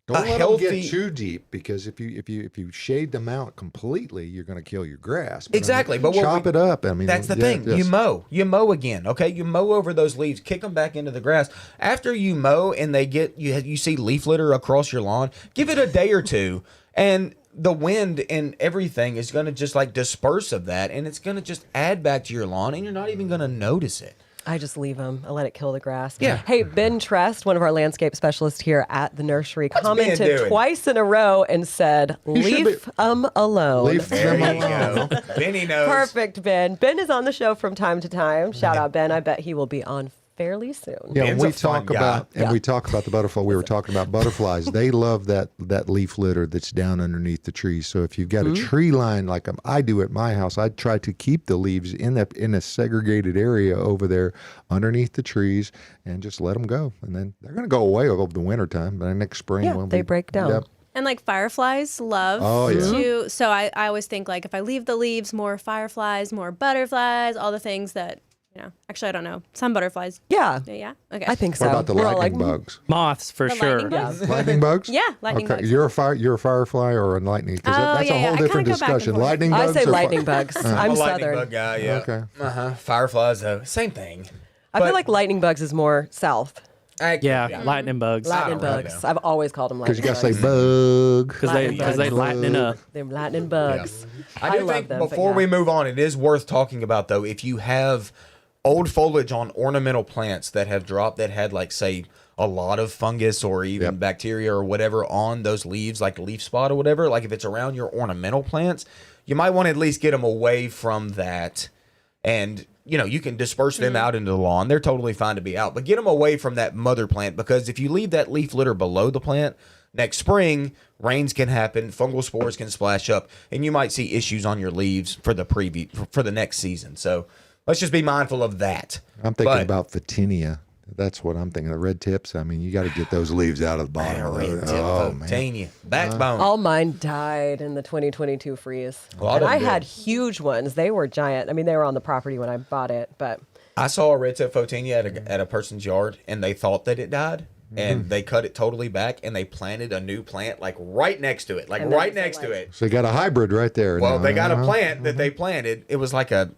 Don't let them healthy get too deep, because if you shade them out completely, you're going to kill your grass. But Exactly, I mean, but chop it up. I mean, that's the thing. yes. You mow again, okay? You mow over those leaves, kick them back into the grass. After you mow and they get you see leaf litter across your lawn, give it a day or two, and the wind and everything is going to just like disperse of that, and it's going to just add back to your lawn, and you're not even going to notice it. I just leave them. I let it kill the grass. Yeah. Hey, Ben Trest, one of our landscape specialists here at the nursery, Ben commented doing? twice in a row and said, "Leave them alone." Leave There them you alone. go. Benny knows. Perfect, Ben. Ben is on the show from time to time. Shout out, Ben. I bet he will be on fairly soon. Yeah, Ben's when we a fun talk guy. about we talk about the butterfly. We were talking about butterflies. They love that leaf litter that's down underneath the trees. So if you've got a tree line like I do at my house, I try to keep the leaves in a segregated area over there underneath the trees, and just let them go. And then they're going to go away over the winter time. But next spring, Yeah, when they break down. Yep. And like fireflies love Oh, yeah. to, so I always think like if I leave the leaves, more fireflies, more butterflies, all the things that, actually I don't know. Some butterflies. Yeah, Yeah. Okay. I think so. What about the We're all lightning like, bugs? Moths for The sure. lightning bugs? Lightning bugs? Yeah, lightning okay. bugs. You're a firefly or a lightning? Because Oh, that's yeah, a yeah. whole I kinda different go back and discussion. forth. Lightning I bugs. say or lightning bugs. I'm I'm a lightning southern. bug guy, yeah. Okay. Fireflies, though, same thing. I But- feel like lightning bugs is more south. Yeah, lightning bugs. Lightning don't really bugs. know. I've always called them Because lightning you got to bugs. say bug. Because Lightning they bugs. lightening up. Them lightning bugs. I do love think them, but before yeah. we move on, it is worth talking about, though, if you have old foliage on ornamental plants that have dropped that had, like, say, a lot of fungus or even bacteria or whatever on those leaves, like leaf spot or whatever, like if it's around your ornamental plants, you might want to at least get them away from that. And, you can disperse them out into the lawn. They're totally fine to be out. But get them away from that mother plant, because if you leave that leaf litter below the plant, next spring, rains can happen, fungal spores can splash up, and you might see issues on your leaves for the next season. So let's just be mindful of that. I'm thinking But- about Photinia. That's what I'm thinking. The red tips. I mean, you got to get those leaves out of the bottom. of it. Oh, man. Tanya, backbone. All mine died in the 2022 freeze. A lot And of I them had did. huge ones. They were giant. I mean, they were on the property when I bought it, but I saw a red tip photinia at a person's yard, and they thought that it died, and they cut it totally back, and they planted a new plant like right next to it, And then right it's next to like- it. So you got a hybrid right there. Well, now, they got a huh? plant that they planted. It was like a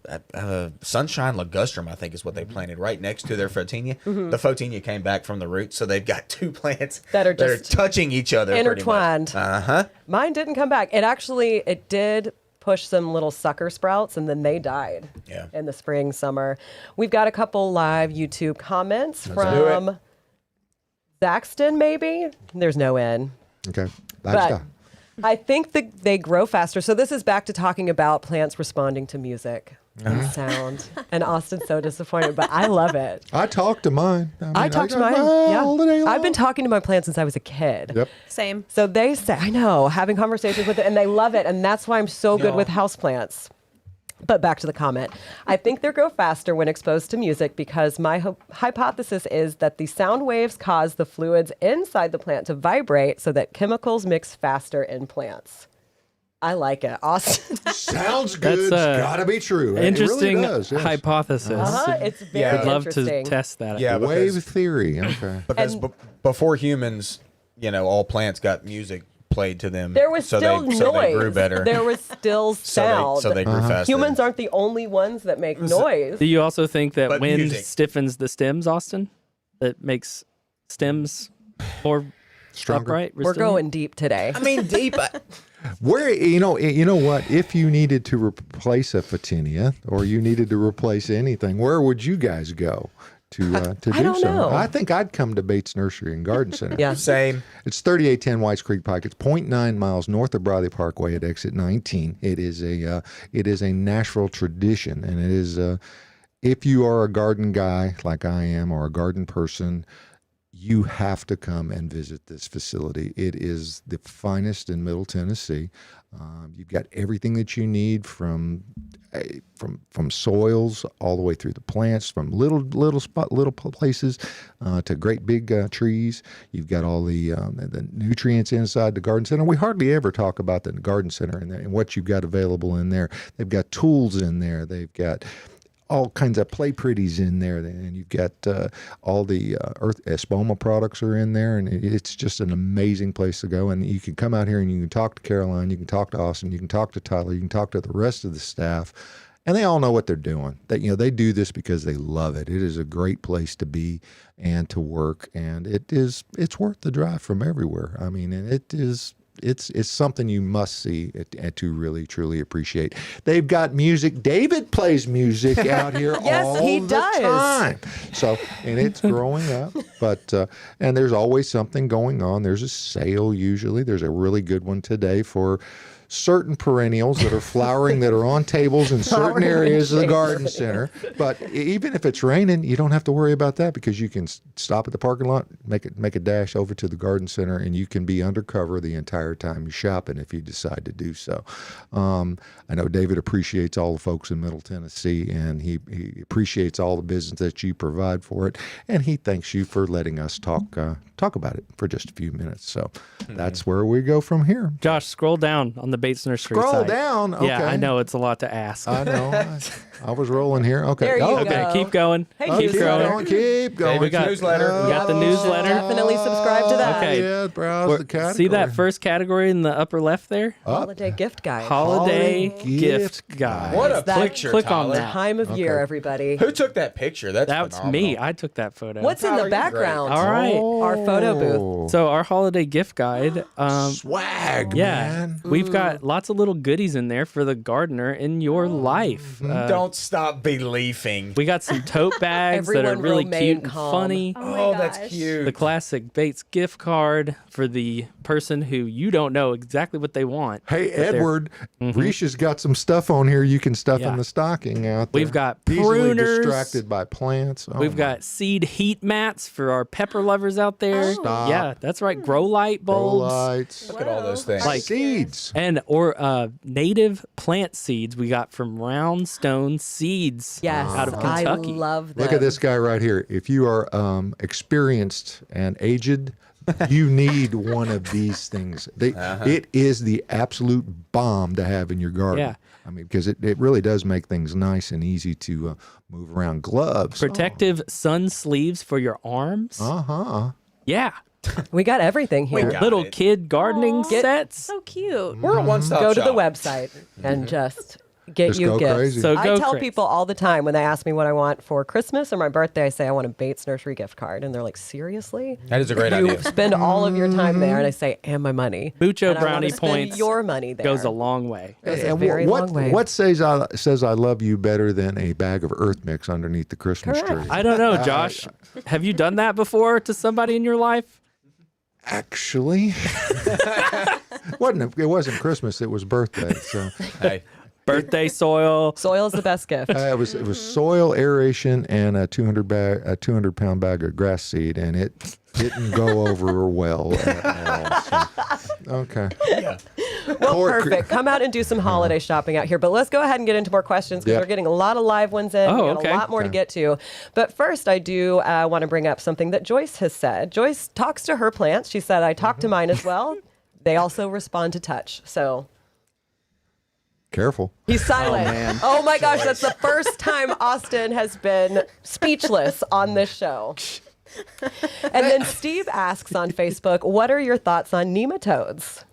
sunshine ligustrum, I think is what they planted right next to their photinia. The photinia came back from the roots, so they've got two plants That are just touching each other. intertwined. Uh huh. Mine didn't come back. It did push some little sucker sprouts, and then they died Yeah. in the spring, summer. We've got a couple live YouTube comments do from Zaxton, maybe? There's no N. Okay. But Lifestyle. I think that they grow faster. So this is back to talking about plants responding to music and sound. And Austin's so disappointed, but I love it. I talk to mine. I talk to mine. all the day Yeah. long. I've been talking to my plants since I was a kid. Yep. Same. So they say, I know, having conversations with it, and they love it. And that's why I'm so good with houseplants. But back to the comment. I think they grow faster when exposed to music because my hypothesis is that the sound waves cause the fluids inside the plant to vibrate so that chemicals mix faster in plants. I like it. Austin. Sounds good. That's, It's got to be true. Interesting It really does, yes. hypothesis. It's very Yeah. I'd love to interesting. test that. Yeah, Wave because, theory. Okay. because before humans, all plants got music played to them. There was so still they, noise. So they grew better. There was still sound. So they grew faster. Humans aren't the only ones that make noise. Do you also think that But wind music. stiffens the stems, Austin? That makes stems more Stronger. upright? We're resilient? going deep today. I mean, deep. Where you know what? If you needed to replace a Photinia or you needed to replace anything, where would you guys go to do I don't so? know. I think I'd come to Bates Nursery and Garden Center. Yeah. Same. It's 3810 Whites Creek Pike. It's 0.9 miles north of Briley Parkway at exit 19. It is a Nashville tradition, and it is if you are a garden guy like I am or a garden person, you have to come and visit this facility. It is the finest in Middle Tennessee. You've got everything that you need from soils all the way through the plants, from little places to great big trees. You've got all the nutrients inside the garden center. We hardly ever talk about the garden center and what you've got available in there. They've got tools in there. They've got all kinds of play pretties in there, and you've got all the Earth Espoma products are in there, and it's just an amazing place to go. And you can come out here and you can talk to Caroline, you can talk to Austin, you can talk to Tyler, you can talk to the rest of the staff, and they all know what they're doing. That they do this because they love it. It is a great place to be and to work, and it's worth the drive from everywhere. I mean, and it's something you must see and to really truly appreciate. They've got music. David plays music out here Yes, all he the does. time. So, and it's growing up, but and there's always something going on. There's a sale usually. There's a really good one today for certain perennials that are flowering that are on tables in certain areas of the garden center. But even if it's raining, you don't have to worry about that because you can stop at the parking lot, make a dash over to the garden center, and you can be undercover the entire time you're shopping if you decide to do so. I know David appreciates all the folks in Middle Tennessee, and he appreciates all the business that you provide for it, and he thanks you for letting us talk about it for just a few minutes. So that's where we go from here. Josh, scroll down on the Bates Nursery Scroll site. down. Okay. Yeah, I know it's a lot to ask. I know. I was rolling here. Okay. There you Oh, go. Okay, keep going. Hey, keep keep going. going. Keep going. We got newsletter. We got the newsletter. Definitely subscribe to that. Okay. Yeah, browse the category. See that first category in the upper left there? Holiday gift guide. Holiday Holiday gift gift guide. What a that- picture, click on Tyler. that. Time of year, everybody. Who took that picture? That's That's phenomenal. me. I took that photo. What's in Tyler, the you're great. background? All right. Our photo booth. So our holiday gift guide. swag, Yeah, man. we've got lots of little goodies in there for the gardener in your life. Don't stop believing. We got some tote bags that are Everyone really remain cute and calm. funny. Oh, that's gosh. cute. The classic Bates gift card for the person who you don't know exactly what they want. Hey, but they're- Edward, Risha's got some stuff on here you can stuff Yeah. in the stocking out there. We've got Easily pruners. distracted by plants. Oh, We've my got seed heat mats for our pepper lovers out there. Stop. Yeah, that's right. Grow light grow bulbs. lights. Look at all those things. Like- Seeds. And native plant seeds we got from Roundstone Seeds Yes, out of Kentucky. I love them. Look at this guy right here. If you are experienced and aged, you need one of these things. It is the absolute bomb to have in your garden. Yeah. I mean, because it really does make things nice and easy to move around. Gloves. Protective sun sleeves for your arms. Uh-huh. Yeah. We got everything here. got Little it. kid gardening sets. So cute. We're a one-stop Go to shop. the website and just get Just you go gifts. crazy. So I go tell crazy. people all the time when they ask me what I want for Christmas or my birthday, I say I want a Bates Nursery gift card. And they're like, seriously? That is a great You idea. spend all of your time there. And I say, and my money. Mucho And I wanna brownie spend points your money there. Goes a long way. Goes a And very long way. what says I love you better than a bag of EarthMix underneath the Christmas Correct. tree? I don't know, Josh. Have you done that before to somebody in your life? Actually, it wasn't Christmas. It was birthday. So Hey, Birthday soil. Soil's the best gift. it was soil, aeration, and a 200-pound bag of grass seed, and it didn't go over well at all. So, okay. Well, perfect. Come out and do some holiday shopping out here. But let's go ahead and get into more questions because Yeah. we're getting a lot of live ones in. Oh, we got okay. a lot more to get to. But first, I do want to bring up something that Joyce has said. Joyce talks to her plants. She said, I talk to mine as well. They also respond to touch. So Careful. he's silent. Oh, my gosh, that's the first time Austin has been speechless on this show. And then Steve asks on Facebook, what are your thoughts on nematodes?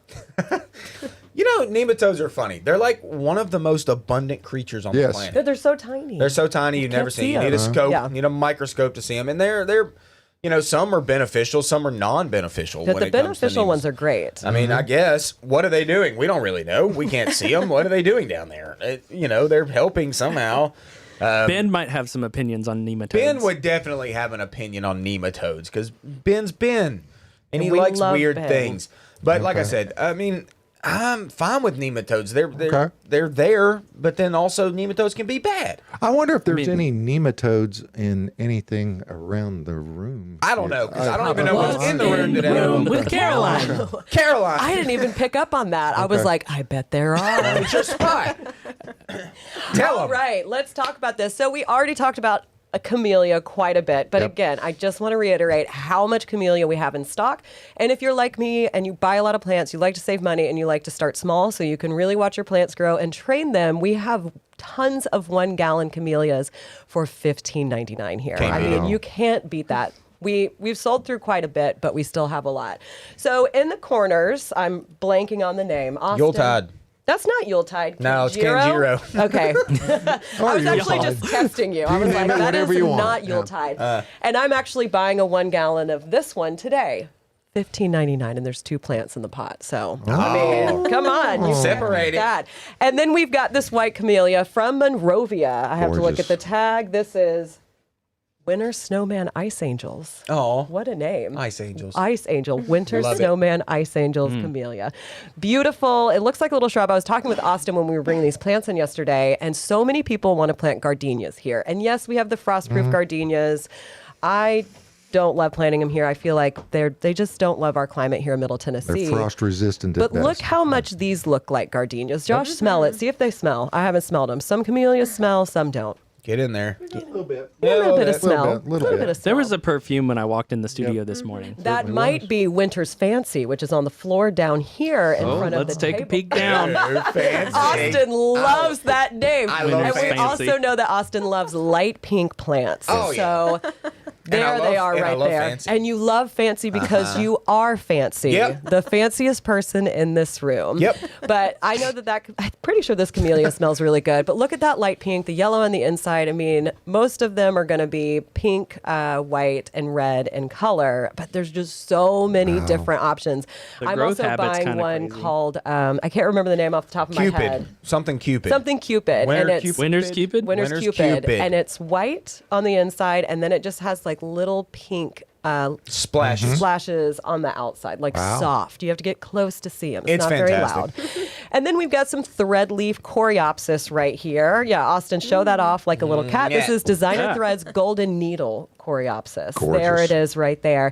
you know, nematodes are funny. They're like one of the most abundant creatures on the Yes. planet. They're so tiny. They're so tiny you never can't see. see You need a them. scope, Yeah. you need a microscope to see them, and they're some are beneficial, some are non-beneficial. But when the it comes to beneficial nemas. ones are great. I mean, I guess what are they doing? We don't really know. We can't see them. What are they doing down there? They're helping somehow. Ben might have some opinions on nematodes. Ben would definitely have an opinion on nematodes because Ben's Ben, and he we likes love weird Ben. things. But like I said, I mean, I'm fine with nematodes. Okay. They're there, but then also nematodes can be bad. I wonder if there's any nematodes in anything around the room. I don't know because I don't even know what's in the room today. Room with Caroline. Caroline, I didn't even pick up on that. I was like, I bet there are. it's your spot. Tell All him. right, let's talk about this. So we already talked about a camellia quite a bit. But Yep. again, I just want to reiterate how much camellia we have in stock. And if you're like me and you buy a lot of plants, you like to save money and you like to start small so you can really watch your plants grow and train them, we have tons of 1 gallon camellias for $15.99 here. I mean, you can't beat that. We've sold through quite a bit, but we still have a lot. So in the corners, I'm blanking on the name. Austin. Yuletide. That's not Yuletide. No, it's Kanjiro. Okay. I was actually Yuletide. just testing you. I was name like, it that is whatever you want. not Yeah. Yuletide. And I'm actually buying a 1 gallon of this one today. $15.99, and there's 2 plants in the pot. So, I mean, come on. You Separate it. that. And then we've got this white camellia from Monrovia. I have to look Gorgeous. at the tag. This is Winter Snowman Ice Angels. Oh, What a name. Ice Angels. Ice Angel, Winter Love it. Snowman Ice Angels Camellia. Beautiful. It looks like a little shrub. I was talking with Austin when we were bringing these plants in yesterday, and so many people want to plant gardenias here. And yes, we have the frostproof gardenias. I don't love planting them here. I feel like they just don't love our climate here in Middle Tennessee. They're frost resistant. But look how much these look like gardenias. Josh, smell it. See if they smell. I haven't smelled them. Some camellias smell, some don't. Get in there. a little bit. A little bit of bit. smell. Little bit. of smell. There was a perfume when I walked in the studio this morning. That might be Winter's Fancy, which is on the floor down here in front of Let's the take a table. peek down. Fancy. Austin loves that name. I love and we fancy. also know that Austin loves light pink plants. Oh, yeah. So there they are and I right love there. fancy. And you love fancy because you are fancy. Yep. The fanciest person in this room. Yep. But I know that I'm pretty sure this camellia smells really good. But look at that light pink, the yellow on the inside. I mean, most of them are going to be pink, white, and red in color. But there's just so many different options. The I'm growth also habit's buying kinda one crazy. called, I can't remember the name off the top of my head. Cupid. Something Cupid. Something Cupid. Winter and it's Cupid. Winter's Cupid? Winter's Winter's Cupid. Cupid. And it's white on the inside, and then it just has like little pink Splashes. splashes on the outside, like Wow. soft. You have to get close to see them. It's It's not fantastic. very loud. And then we've got some thread leaf coreopsis right here. Yeah, Austin, show that off like a little cat. This yeah. is Designer Yeah. Threads Golden Needle coreopsis. Gorgeous. There it is right there.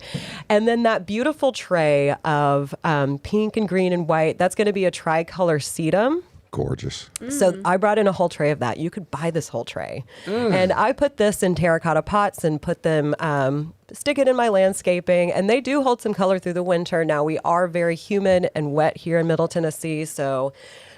And then that beautiful tray of pink and green and white, that's going to be a tricolor sedum. Gorgeous. So I brought in a whole tray of that. You could buy this whole tray. And I put this in terracotta pots and put them, stick it in my landscaping. And they do hold some color through the winter. Now, we are very humid and wet here in Middle Tennessee. So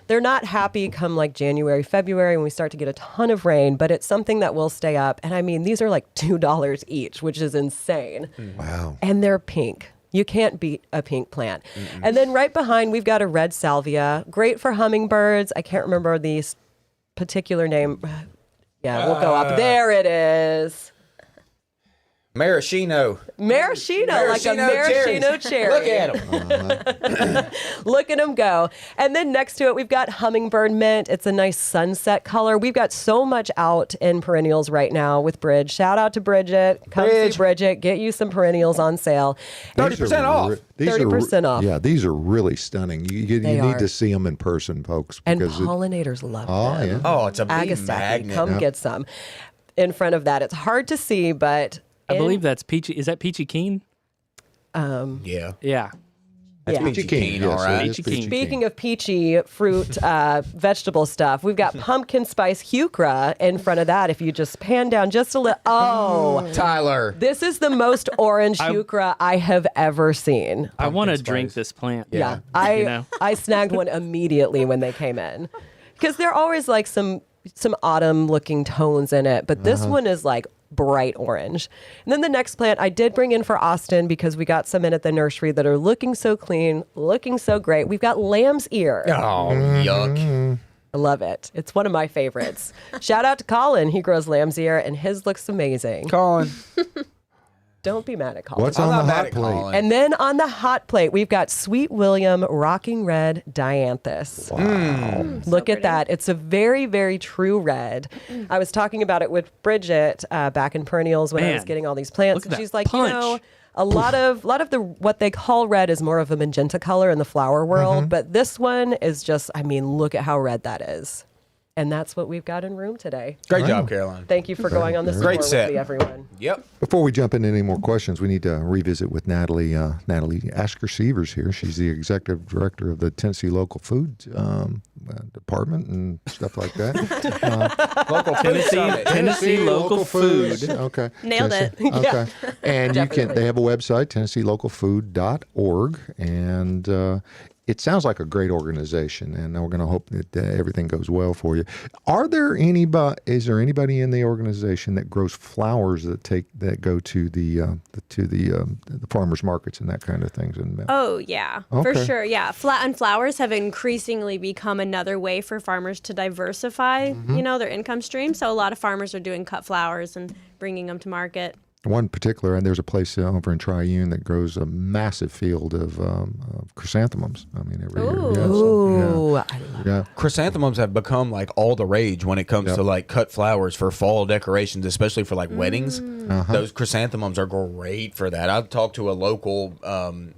they're not happy come like January, February when we start to get a ton of rain. But it's something that will stay up. And I mean, these are like $2 each, which is insane. Wow. And they're pink. You can't beat a pink plant. And then right behind, we've got a red salvia. Great for hummingbirds. I can't remember the particular name. Yeah, we'll go up. There it is. Maraschino. Maraschino, like a maraschino cherry. Look at them. Look at them go. And then next to it, we've got hummingbird mint. It's a nice sunset color. We've got so much out in perennials right now with Bridge. Shout out to Bridget. Come see Bridget. Get you some perennials on sale. 30% off. 30% off. Yeah, these are really stunning. You They need are. to see them in person, folks. And Because pollinators love oh, them. yeah. Oh, it's a bee Agasaki, magnet. come get some. In front of that, it's hard to see, but I believe that's Peachy. Is that Peachy Keen? Yeah. Yeah. That's Yeah. Peachy Keen, yes, all right. it is Peachy Keen. Speaking of peachy fruit, vegetable stuff, we've got pumpkin spice heuchera in front of that. If you just pan down just a little, oh, Tyler. this is the most orange heuchera I have ever seen. I want to spice. drink this plant. Yeah, You know? I snagged one immediately when they came in, because they're always like some autumn looking tones in it, but this one is like bright orange. And then the next plant I did bring in for Austin, because we got some in at the nursery that are looking so clean, looking so great. We've got lamb's ear. Oh, yuck. I love it. It's one of my favorites. Shout out to Colin. He grows lamb's ear, and his looks amazing. Colin. Don't be mad at Colin. What's I'm on not the mad hot at plate? Colin. And then on the hot plate, we've got Sweet William Rocking Red Dianthus. Look at that. It's a very, very true red. I was talking about it with Bridget back in Perennials when I was Man, getting all these plants. look at And she's that like, punch. you know, a lot of the what they call red is more of a magenta color in the flower world. But this one is just, I mean, look at how red that is. And that's what we've got in room today. Great job, Caroline. Thank you for going on this tour Great with set. me, everyone. Yep. Before we jump into any more questions, we need to revisit with Natalie Ashker Seevers here. She's the executive director of the Tennessee Local Food Department and stuff like that. Local Tennessee local food. Okay. Nailed it. Okay. And Definitely. they have a website, TennesseeLocalFood.org, and it sounds like a great organization, and we're going to hope that everything goes well for you. Is there anybody in the organization that grows flowers that go to the farmers markets and that kind of things? Oh, yeah, for Okay. sure. Yeah. And flowers have increasingly become another way for farmers to diversify, their income stream. So a lot of farmers are doing cut flowers and bringing them to market. One particular, and there's a place over in Triune that grows a massive field of chrysanthemums. I mean, every year. Yeah, Ooh, I love yeah. Chrysanthemums have become like all the rage when it comes to like cut flowers for fall decorations, especially for like weddings. Those chrysanthemums are great for that. I've talked to a local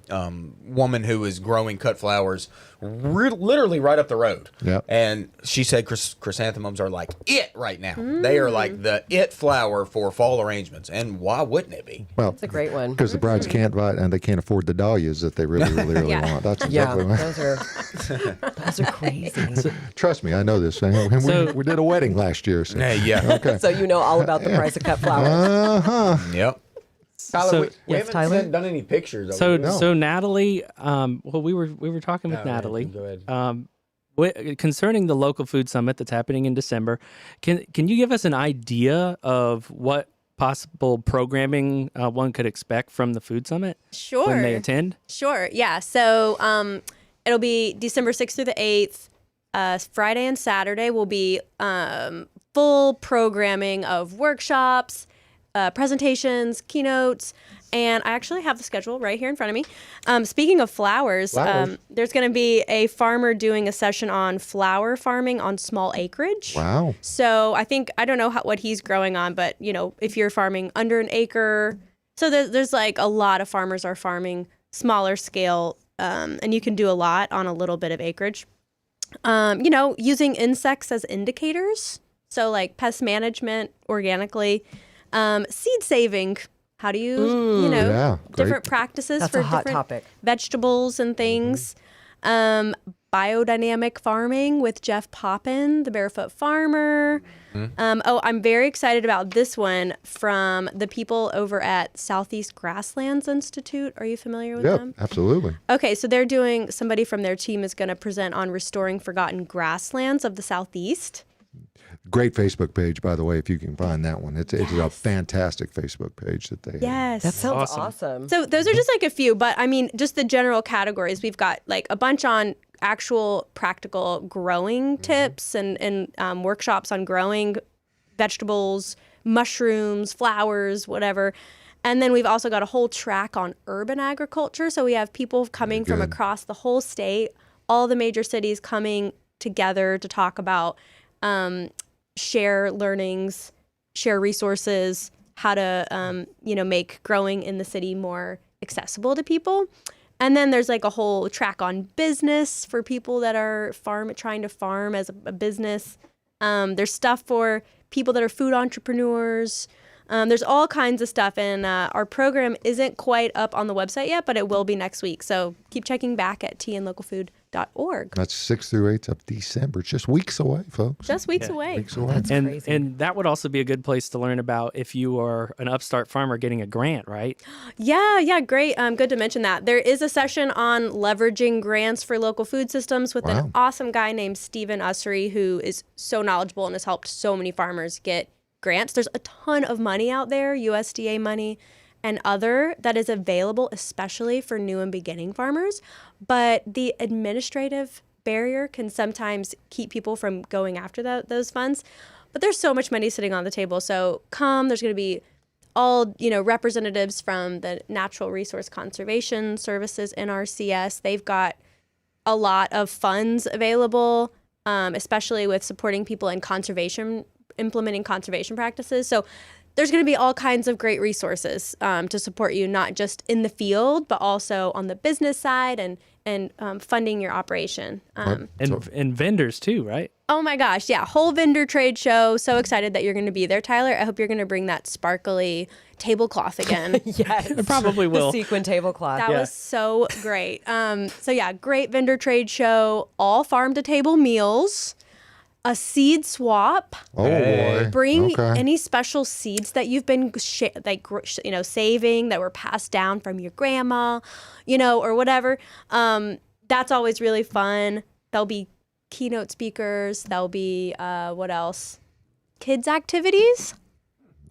woman who is growing cut flowers literally right up the road. Yep. And she said chrysanthemums are like it right now. They are like the it flower for fall arrangements. And why wouldn't it be? Well, It's a great one. because the brides can't buy and they can't afford the dahlias that they really Yeah. want. That's Yeah, exactly right. those are crazy. Trust me, I know this. We did a wedding last year. So. Yeah. Okay. So you know all about the price of cut flowers. Yep. Tyler, So- we Yes, haven't Tyler? done any pictures. So over here. so Natalie, we were talking with Oh, right. Natalie. Go ahead. Concerning the local food summit that's happening in December. Can you give us an idea of what possible programming one could expect from the food summit Sure. when they attend? Sure. Yeah. So it'll be December 6th through the 8th. Friday and Saturday will be full programming of workshops, presentations, keynotes, and I actually have the schedule right here in front of me. Speaking of flowers. There's going to be a farmer doing a session on flower farming on small acreage. Wow. So I don't know what he's growing on, but if you're farming under an acre, so there's like a lot of farmers are farming smaller scale, and you can do a lot on a little bit of acreage. Using insects as indicators, so like pest management organically, seed saving. How do you, Yeah, great. different practices That's for a hot different topic. vegetables and things. Biodynamic farming with Jeff Poppin, the Barefoot Farmer. I'm very excited about this one from the people over at Southeast Grasslands Institute. Are you familiar with Yeah, them? absolutely. Okay, so somebody from their team is going to present on restoring forgotten grasslands of the Southeast. Great Facebook page, by the way, if you can find that one. It's a fantastic Facebook page that they have. Yes. That sounds Awesome. awesome. So those are just like a few, but I mean, just the general categories. We've got like a bunch on actual practical growing tips and workshops on growing vegetables, mushrooms, flowers, whatever. And then we've also got a whole track on urban agriculture. So we have people coming from good. across the whole state, all the major cities coming together to talk about share learnings, share resources, how to make growing in the city more accessible to people. And then there's like a whole track on business for people that are trying to farm as a business. There's stuff for people that are food entrepreneurs. There's all kinds of stuff, and our program isn't quite up on the website yet, but it will be next week. So keep checking back at tnlocalfood.org. That's 6th through 8th of December. It's just weeks away, folks. Just weeks away. Weeks away. And crazy. and that would also be a good place to learn about if you are an upstart farmer getting a grant, right? Yeah, great. Good to mention that. There is a session on leveraging grants for local food systems with Wow. an awesome guy named Stephen Ussery, who is so knowledgeable and has helped so many farmers get grants. There's a ton of money out there, USDA money and other, that is available, especially for new and beginning farmers. But the administrative barrier can sometimes keep people from going after those funds. But there's so much money sitting on the table. So there's going to be all representatives from the Natural Resource Conservation Services, NRCS. They've got a lot of funds available, especially with supporting people in implementing conservation practices. So there's going to be all kinds of great resources to support you, not just in the field, but also on the business side and funding your operation. And vendors too, right? Oh my gosh, yeah, whole vendor trade show. So excited that you're going to be there, Tyler. I hope you're going to bring that sparkly tablecloth again. Yes. It probably will. The sequin tablecloth. That was so great. So yeah, great vendor trade show, all farm to table meals, a seed swap. Oh boy. Bring any special seeds that you've been saving that were passed down from your grandma, or whatever. That's always really fun. There'll be keynote speakers. There'll be what else? Kids activities.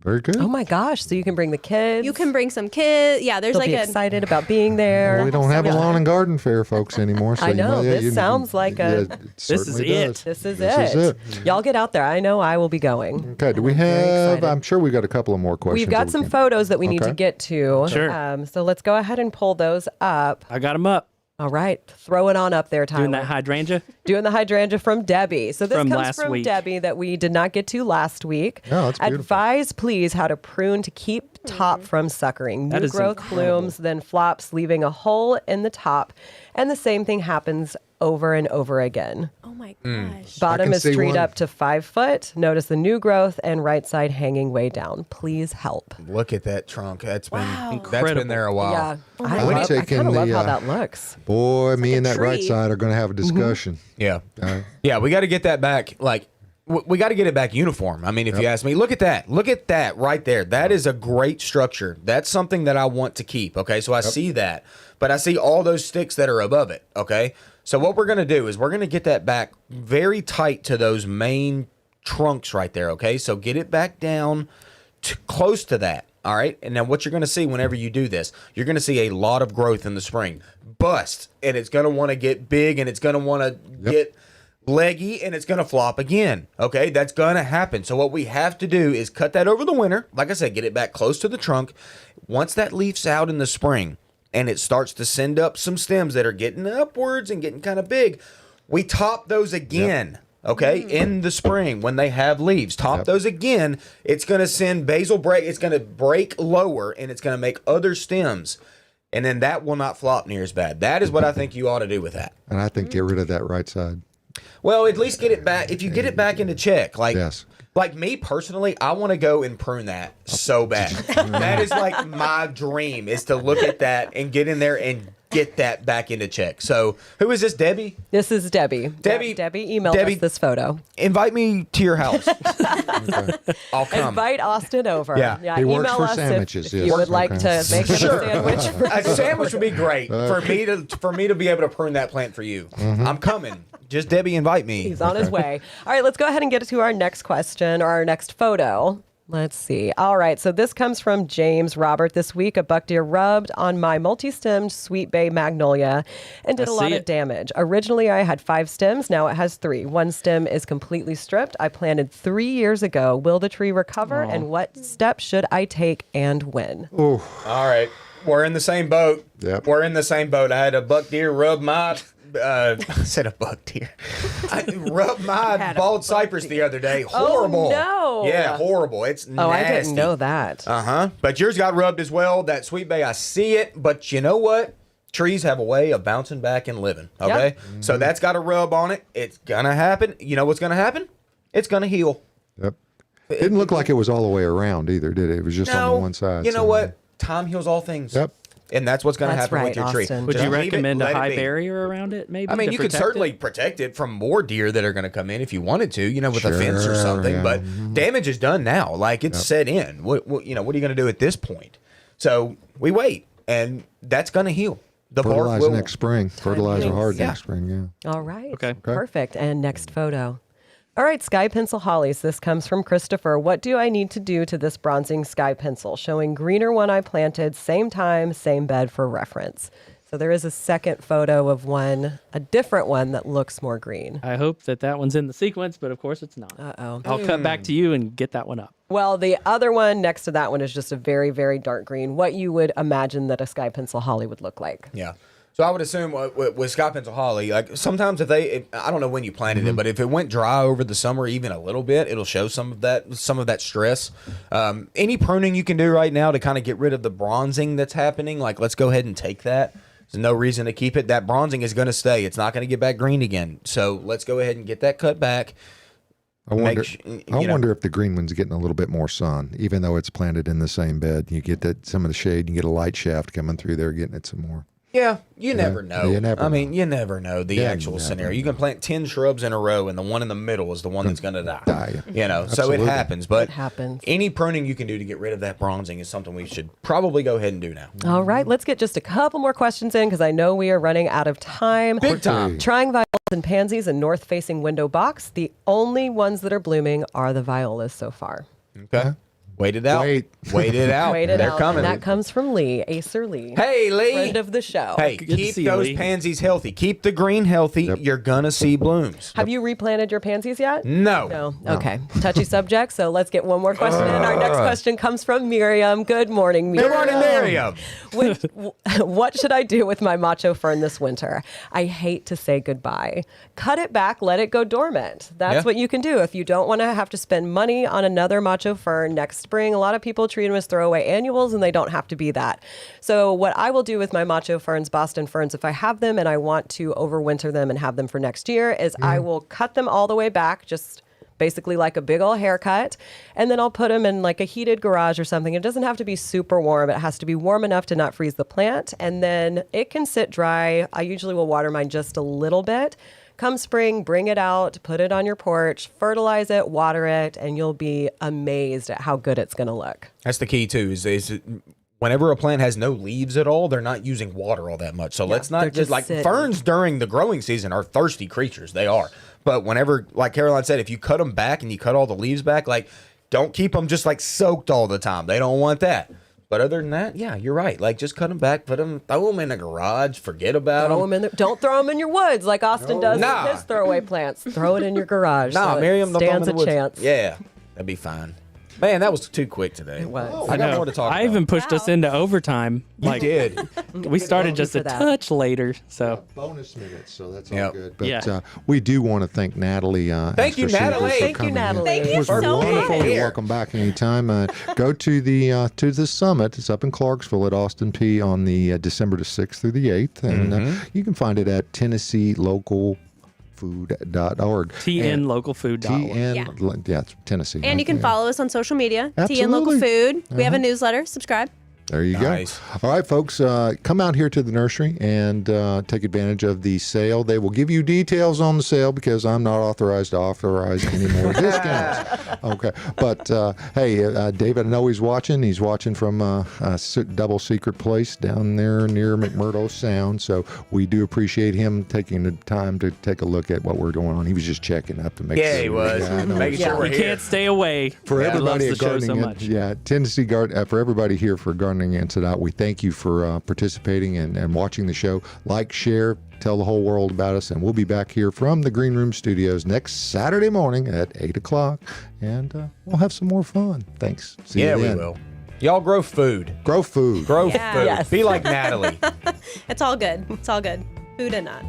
Very good. Oh my gosh! So you can bring the kids. You can bring some kids. Yeah, there's They'll like be excited about being there. Well, we don't have a lawn and garden fair, folks, anymore. So I know. yeah, This sounds like a. This is it. This is This is it. it. Y'all get out there. I know I will be going. Okay. Do we very have? excited. I'm sure we got a couple of more questions. We've got that some we can- photos that we need to Okay. get to. Sure. So let's go ahead and pull those up. I got them up. All right. Throw it on up there, Tyler. Doing that hydrangea. Doing the hydrangea from Debbie. So this From comes last from week. Debbie that we did not get to last week. Oh, that's beautiful. Advise, please, how to prune to keep top from suckering. That New is growth incredible. blooms, then flops, leaving a hole in the top. And the same thing happens over and over again. Oh my gosh. Bottom can is see treed one. up to 5 foot. Notice the new growth and right side hanging way down. Please help. Look at that trunk. That's been Incredible. there a while. Yeah. I'm I taking kind of love the, how that looks. Boy, me like and a that right tree. side are going to have a discussion. Yeah. Okay. Yeah, we got to get that back. Like, we got to get it back uniform. I mean, if you ask me, look at that. Look at that right there. That is a great structure. That's something that I want to keep. Okay, so I see that. But I see all those sticks that are above it. Okay, so what we're going to do is we're going to get that back very tight to those main trunks right there. Okay, so get it back down close to that. All right, and now what you're going to see whenever you do this, you're going to see a lot of growth in the spring. Bust, and it's going to want to get big, and it's going to want to get leggy, and it's going to flop again. Okay, that's going to happen. So what we have to do is cut that over the winter. Like I said, get it back close to the trunk. Once that leaf's out in the spring, and it starts to send up some stems that are getting upwards and getting kind of big, we top those again. Okay, in the spring when they have leaves, top those again. It's going to send basal break. It's going to break lower, and it's going to make other stems, and then that will not flop near as bad. That is what I think you ought to do with that. And I think get rid of that right side. Well, at least get it back. If you get it back into check, like Yes. like me personally, I want to go and prune that so bad. That is like my dream, is to look at that and get in there and get that back into check. So who is this, Debbie? This is Debbie. Debbie- Yeah, Debbie emailed Debbie- us this photo. Invite me to your house. I'll come. Invite Austin over. Yeah. He works email for us sandwiches, if yes. you would like Okay. to make him Sure. a sandwich. A sandwich would be great for me to be able to prune that plant for you. I'm coming. Just Debbie, invite me. He's on his way. All right, let's go ahead and get to our next question or our next photo. Let's see. All right, so this comes from James Robert. This week, a buck deer rubbed on my multi-stemmed Sweet Bay magnolia and did I a lot see of it. damage. Originally, I had 5 stems. Now it has 3. One stem is completely stripped. I planted 3 years ago. Will the tree recover? And what steps should I take and when? All right. We're in the same boat. Yep. We're in the same boat. I had a buck deer rub my I said a buck deer. I rubbed my bald cypress the other day. Horrible. no. Yeah, horrible. It's nasty. Oh, I didn't know that. Uh-huh. But yours got rubbed as well. That Sweet Bay, I see it. But you know what? Trees have a way of bouncing back and living. Okay? So that's got a rub on it. It's going to happen. You know what's going to happen? It's going to heal. Yep. Didn't look like it was all the way around either, did it? It was just on the one side. You know so- what? Time heals all things. Yep. And that's what's going to That's happen with right, your tree. Austin. Would Just you leave it, recommend a let it high be. barrier around it? Maybe. I mean, to you could protect certainly it? protect it from more deer that are going to come in if you wanted to, with a fence or Sure, something. yeah. But damage is done now. Like, it's set in. What are you going to do at this point? So we wait, and that's going to heal. The bark Fertilize will. next spring. Fertilizer hard Yeah. next spring, yeah. All right. Okay. Perfect. And next photo. All right, sky pencil hollies. This comes from Christopher. What do I need to do to this bronzing sky pencil? Showing greener one I planted, same time, same bed for reference. So there is a second photo of one, a different one that looks more green. I hope that one's in the sequence, but of course it's not. Uh-oh. I'll cut back to you and get that one up. Well, the other one next to that one is just a very, very dark green. What you would imagine that a sky pencil holly would look like. Yeah. So I would assume with Scott Pencil Holly, like sometimes I don't know when you planted it, but if it went dry over the summer even a little bit, it'll show some of that stress. Any pruning you can do right now to kind of get rid of the bronzing that's happening, like let's go ahead and take that. There's no reason to keep it. That bronzing is going to stay. It's not going to get back green again. So let's go ahead and get that cut back. I wonder if the green one's getting a little bit more sun, even though it's planted in the same bed. You get some of the shade, you get a light shaft coming through there, getting it some more. Yeah, you never know. You never know. You never know the actual scenario. You can plant 10 shrubs in a row, and the one in the middle is the one that's going to die. So it happens. But It happens. any pruning you can do to get rid of that bronzing is something we should probably go ahead and do now. All right, let's get just a couple more questions in because I know we are running out of time. Big time. Trying violas and pansies in north-facing window box. The only ones that are blooming are the violas so far. Okay. Wait it out. Wait it out. Wait it They're out. coming. And that comes from Lee, Acer Lee. Hey, Lee. Friend of the show. Hey, Good to keep see you, those Lee. pansies healthy. Keep the green healthy. You're going to see blooms. Have you replanted your pansies yet? No. No. Okay. Touchy subject. So let's get one more question in. Our next question comes from Miriam. Good morning, Miriam. Good morning, Miriam. What should I do with my macho fern this winter? I hate to say goodbye. Cut it back, let it go dormant. That's what you can do if you don't want to have to spend money on another macho fern next spring. A lot of people treat them as throwaway annuals, and they don't have to be that. So what I will do with my macho ferns, Boston ferns, if I have them and I want to overwinter them and have them for next year, is I will cut them all the way back, just basically like a big old haircut, and then I'll put them in like a heated garage or something. It doesn't have to be super warm. It has to be warm enough to not freeze the plant, and then it can sit dry. I usually will water mine just a little bit. Come spring, bring it out, put it on your porch, fertilize it, water it, and you'll be amazed at how good it's going to look. That's the key, too, is whenever a plant has no leaves at all, they're not using water all that much. So let's not just like sitting. ferns during the growing season are thirsty creatures. They are. But whenever, like Caroline said, if you cut them back and you cut all the leaves back, like don't keep them just like soaked all the time. They don't want that. But other than that, yeah, you're right. Like just cut them back, throw them in a garage, forget about Throw them. 'em in don't throw them in your woods like Austin does Nah. with his throwaway plants. Throw it in your garage. Nah, so Miriam, it don't throw 'em stands in a the woods. chance. Yeah, that'd be fine. Man, that was too quick today. It was. I got more to talk about. I even pushed us Wow. into overtime. You did. We started just for a that. touch later. So Bonus minutes, so that's Yep. all good. But Yeah. we do want to thank Natalie. Thank you, Ashker Seevers, Natalie. for Thank you, coming in. Natalie. Thank you It was so wonderful. much. You're welcome back anytime. Go to the summit. It's up in Clarksville at Austin Peay on the December the 6th through the 8th, and you can find it at TennesseeLocalFood.org. tnlocalfood.org. Yeah, it's Tennessee. And you can follow us on social media. TN Absolutely. Local Food. We have a newsletter. Subscribe. There you Nice. go. All right, folks, come out here to the nursery and take advantage of the sale. They will give you details on the sale because I'm not authorized to authorize any more discounts. Okay. But, hey, David, I know he's watching. He's watching from a double secret place down there near McMurdo Sound. So we do appreciate him taking the time to take a look at what we're going on. He was just checking up to make sure. Yeah, he was. I know. Making sure we're You here. can't stay away. For He everybody loves at the show so Gardening, much. Tennessee Garden, for everybody here for Gardening Inside Out, we thank you for participating and watching the show. Like, share, tell the whole world about us, and we'll be back here from the Green Room Studios next Saturday morning at 8 o'clock, and we'll have some more fun. Thanks. See you Yeah, we then. will. Y'all grow food. Grow food. Grow Yeah. food. Yes. Be like Natalie. It's all good. It's all good. Food and not.